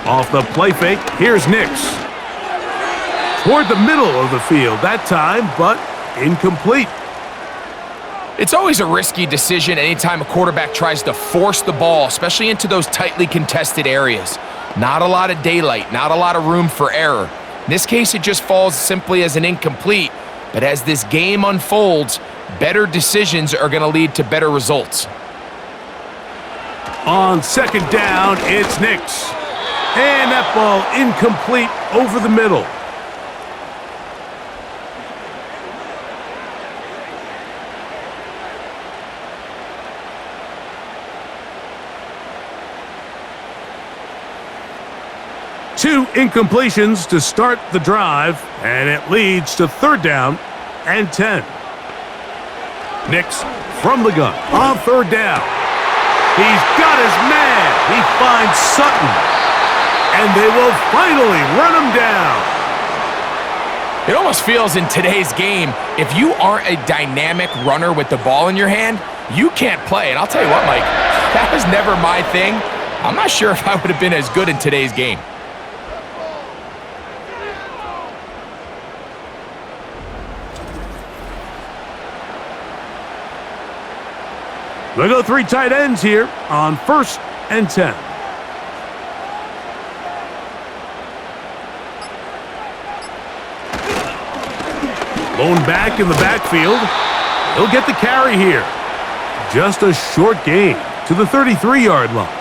Off the play fake, here's Nix. Toward the middle of the field that time, but incomplete. It's always a risky decision anytime a quarterback tries to force the ball, especially into those tightly contested areas. Not a lot of daylight, not a lot of room for error. In this case, it just falls simply as an incomplete. But as this game unfolds, better decisions are going to lead to better results. On 2nd down, it's Nix. And that ball incomplete over the middle. Two incompletions to start the drive, and it leads to 3rd down and 10. Nix from the gun on 3rd down. He's got his man. He finds Sutton. And they will finally run him down. It almost feels in today's game, if you aren't a dynamic runner with the ball in your hand, you can't play. And I'll tell you what, Mike, that was never my thing. I'm not sure if I would have been as good in today's game. They go 3 tight ends here on 1st and 10. Lone back in the backfield. He'll get the carry here. Just a short gain to the 33-yard line.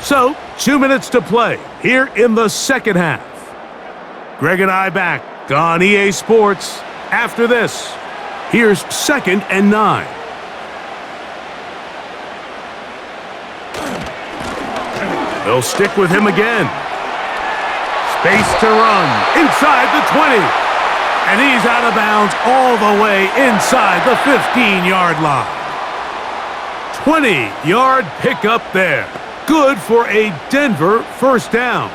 So, 2 minutes to play here in the 2nd half. Greg and I back on EA Sports after this. Here's 2nd and 9. They'll stick with him again. Space to run inside the 20. And he's out of bounds all the way inside the 15-yard line. 20-yard pickup there. Good for a Denver 1st down.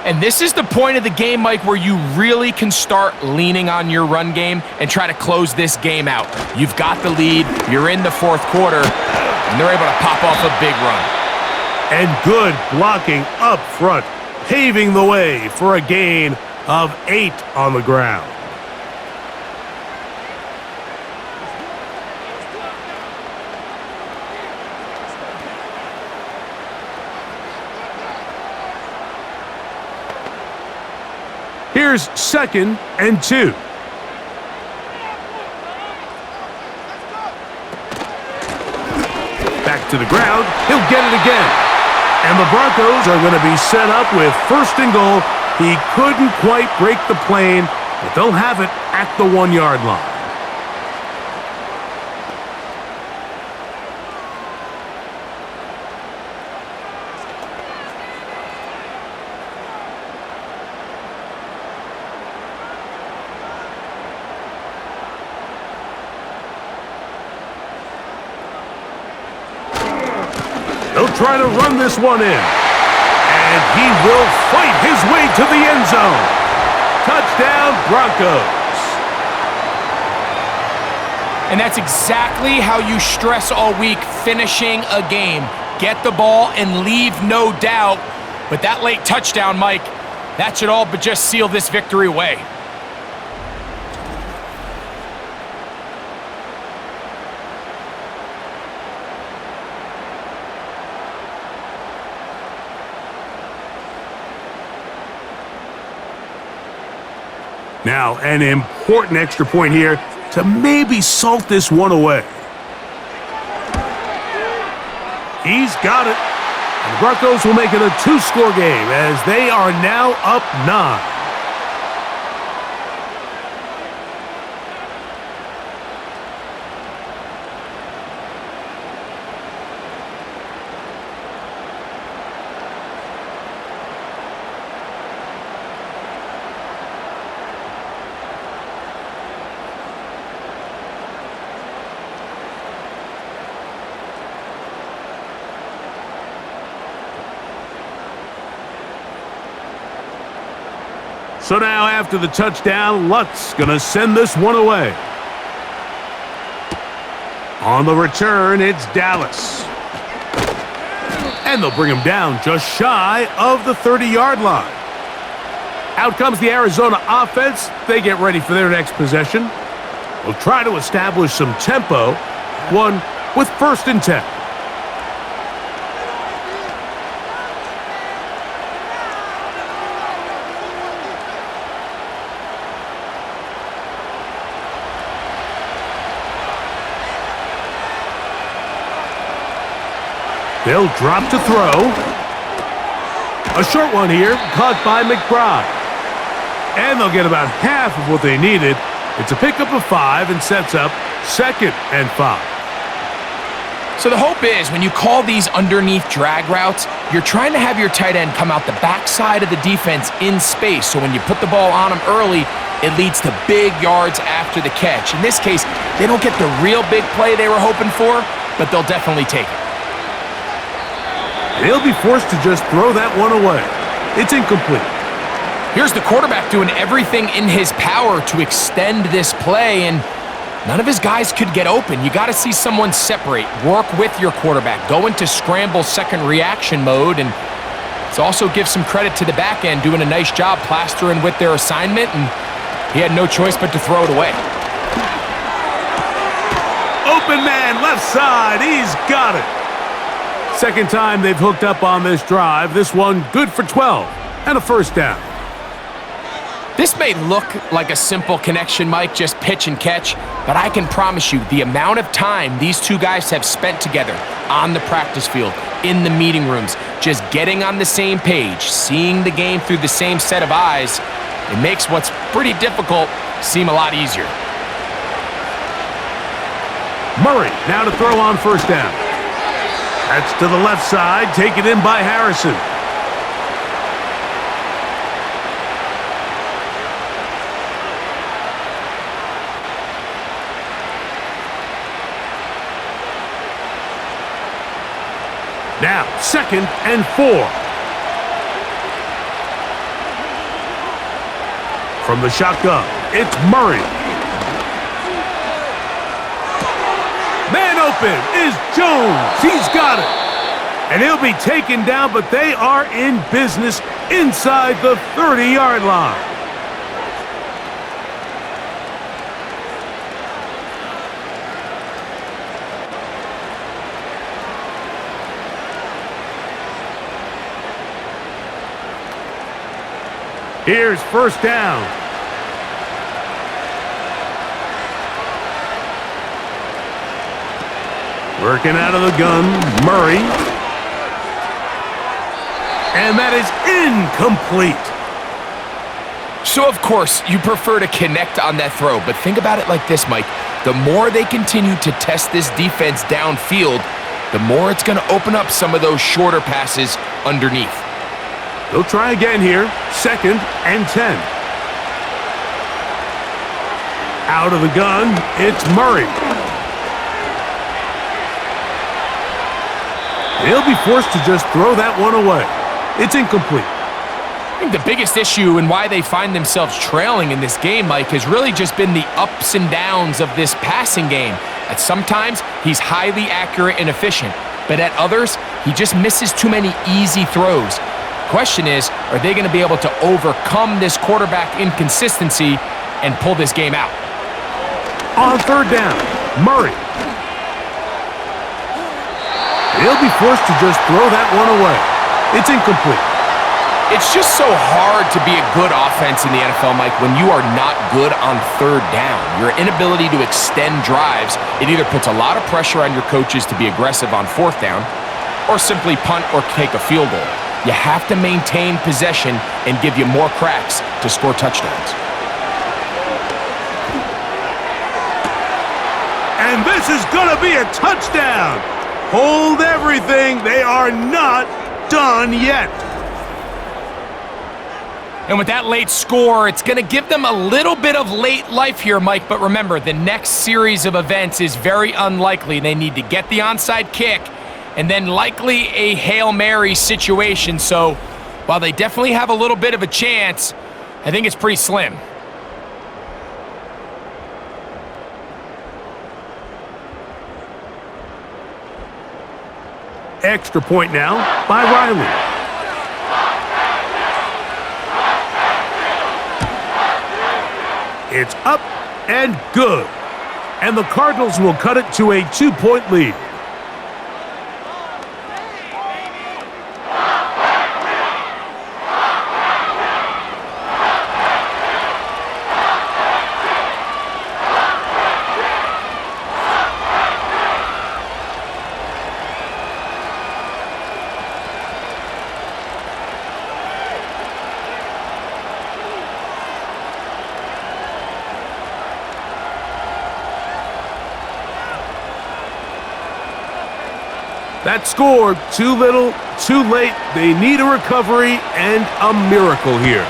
And this is the point of the game, Mike, where you really can start leaning on your run game and try to close this game out. You've got the lead, you're in the 4th quarter, and they're able to pop off a big run. And good blocking up front, paving the way for a gain of 8 on the ground. Here's 2nd and 2. Back to the ground. He'll get it again. And the Broncos are going to be set up with 1st and goal. He couldn't quite break the plane, but they'll have it at the 1-yard line. They'll try to run this one in. And he will fight his way to the end zone. Touchdown, Broncos. And that's exactly how you stress all week, finishing a game. Get the ball and leave no doubt. But that late touchdown, Mike, that should all but just seal this victory away. Now, an important extra point here to maybe salt this one away. He's got it. And the Broncos will make it a 2-score game as they are now up 9. So now after the touchdown, Lutt's going to send this one away. On the return, it's Dallas. And they'll bring him down just shy of the 30-yard line. Out comes the Arizona offense. They get ready for their next possession. They'll try to establish some tempo. One with 1st and 10. They'll drop to throw. A short one here, caught by McBride. And they'll get about half of what they needed. It's a pickup of 5 and sets up 2nd and 5. So the hope is when you call these underneath drag routes, you're trying to have your tight end come out the backside of the defense in space. So when you put the ball on him early, it leads to big yards after the catch. In this case, they don't get the real big play they were hoping for, but they'll definitely take it. They'll be forced to just throw that one away. It's incomplete. Here's the quarterback doing everything in his power to extend this play, and none of his guys could get open. You got to see someone separate, work with your quarterback, go into scramble second reaction mode, and it's also give some credit to the back end doing a nice job plastering with their assignment, and he had no choice but to throw it away. Open man, left side, he's got it. Second time they've hooked up on this drive. This one good for 12 and a 1st down. This may look like a simple connection, Mike, just pitch and catch, but I can promise you the amount of time these two guys have spent together on the practice field, in the meeting rooms, just getting on the same page, seeing the game through the same set of eyes, it makes what's pretty difficult seem a lot easier. Murray now to throw on 1st down. That's to the left side, taken in by Harrison. Now, 2nd and 4. From the shotgun, it's Murray. Man open is Jones. He's got it. And he'll be taken down, but they are in business inside the 30-yard line. Here's 1st down. Working out of the gun, Murray. And that is incomplete. So, of course, you prefer to connect on that throw, but think about it like this, Mike. The more they continue to test this defense downfield, the more it's going to open up some of those shorter passes underneath. They'll try again here, 2nd and 10. Out of the gun, it's Murray. They'll be forced to just throw that one away. It's incomplete. I think the biggest issue and why they find themselves trailing in this game, Mike, has really just been the ups and downs of this passing game. At sometimes, he's highly accurate and efficient, but at others, he just misses too many easy throws. Question is, are they going to be able to overcome this quarterback inconsistency and pull this game out? On 3rd down, Murray. They'll be forced to just throw that one away. It's incomplete. It's just so hard to be a good offense in the NFL, Mike, when you are not good on 3rd down. Your inability to extend drives, it either puts a lot of pressure on your coaches to be aggressive on 4th down, or simply punt or take a field goal. You have to maintain possession and give you more cracks to score touchdowns. And this is going to be a touchdown. Hold everything. They are not done yet. And with that late score, it's going to give them a little bit of late life here, Mike. But remember, the next series of events is very unlikely. They need to get the onside kick and then likely a Hail Mary situation. So while they definitely have a little bit of a chance, I think it's pretty slim. Extra point now by Riley. It's up and good. And the Cardinals will cut it to a 2-point lead. That score, too little, too late. They need a recovery and a miracle here.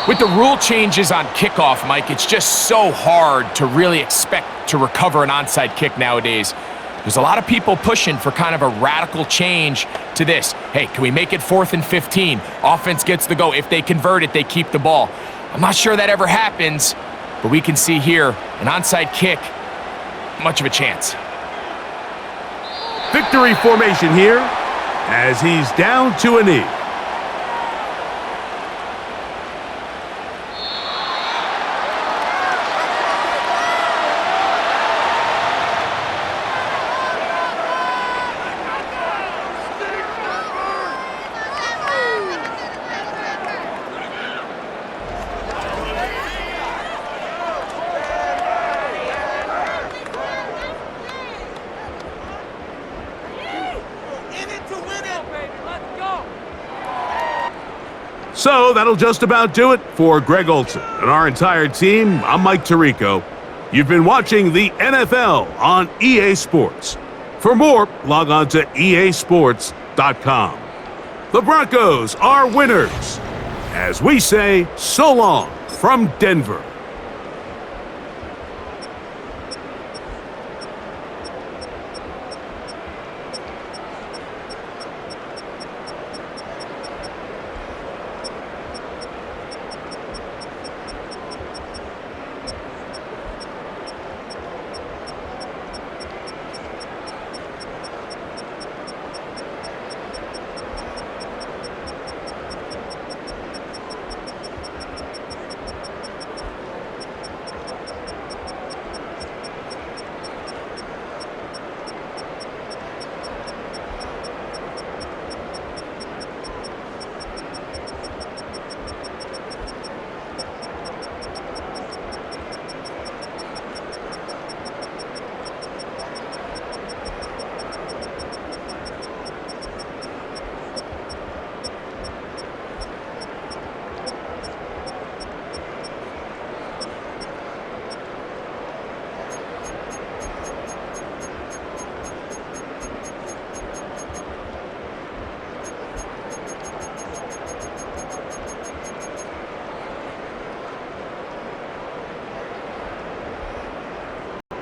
With the rule changes on kickoff, Mike, it's just so hard to really expect to recover an onside kick nowadays. There's a lot of people pushing for kind of a radical change to this. Hey, can we make it 4th and 15? Offense gets the go. If they convert it, they keep the ball. I'm not sure that ever happens, but we can see here an onside kick. Much of a chance. Victory formation here as he's down to a knee. So that'll just about do it for Greg Olson and our entire team. I'm Mike Tirico. You've been watching the NFL on EA Sports. For more, log on to easports.com. The Broncos are winners. As we say, so long from Denver.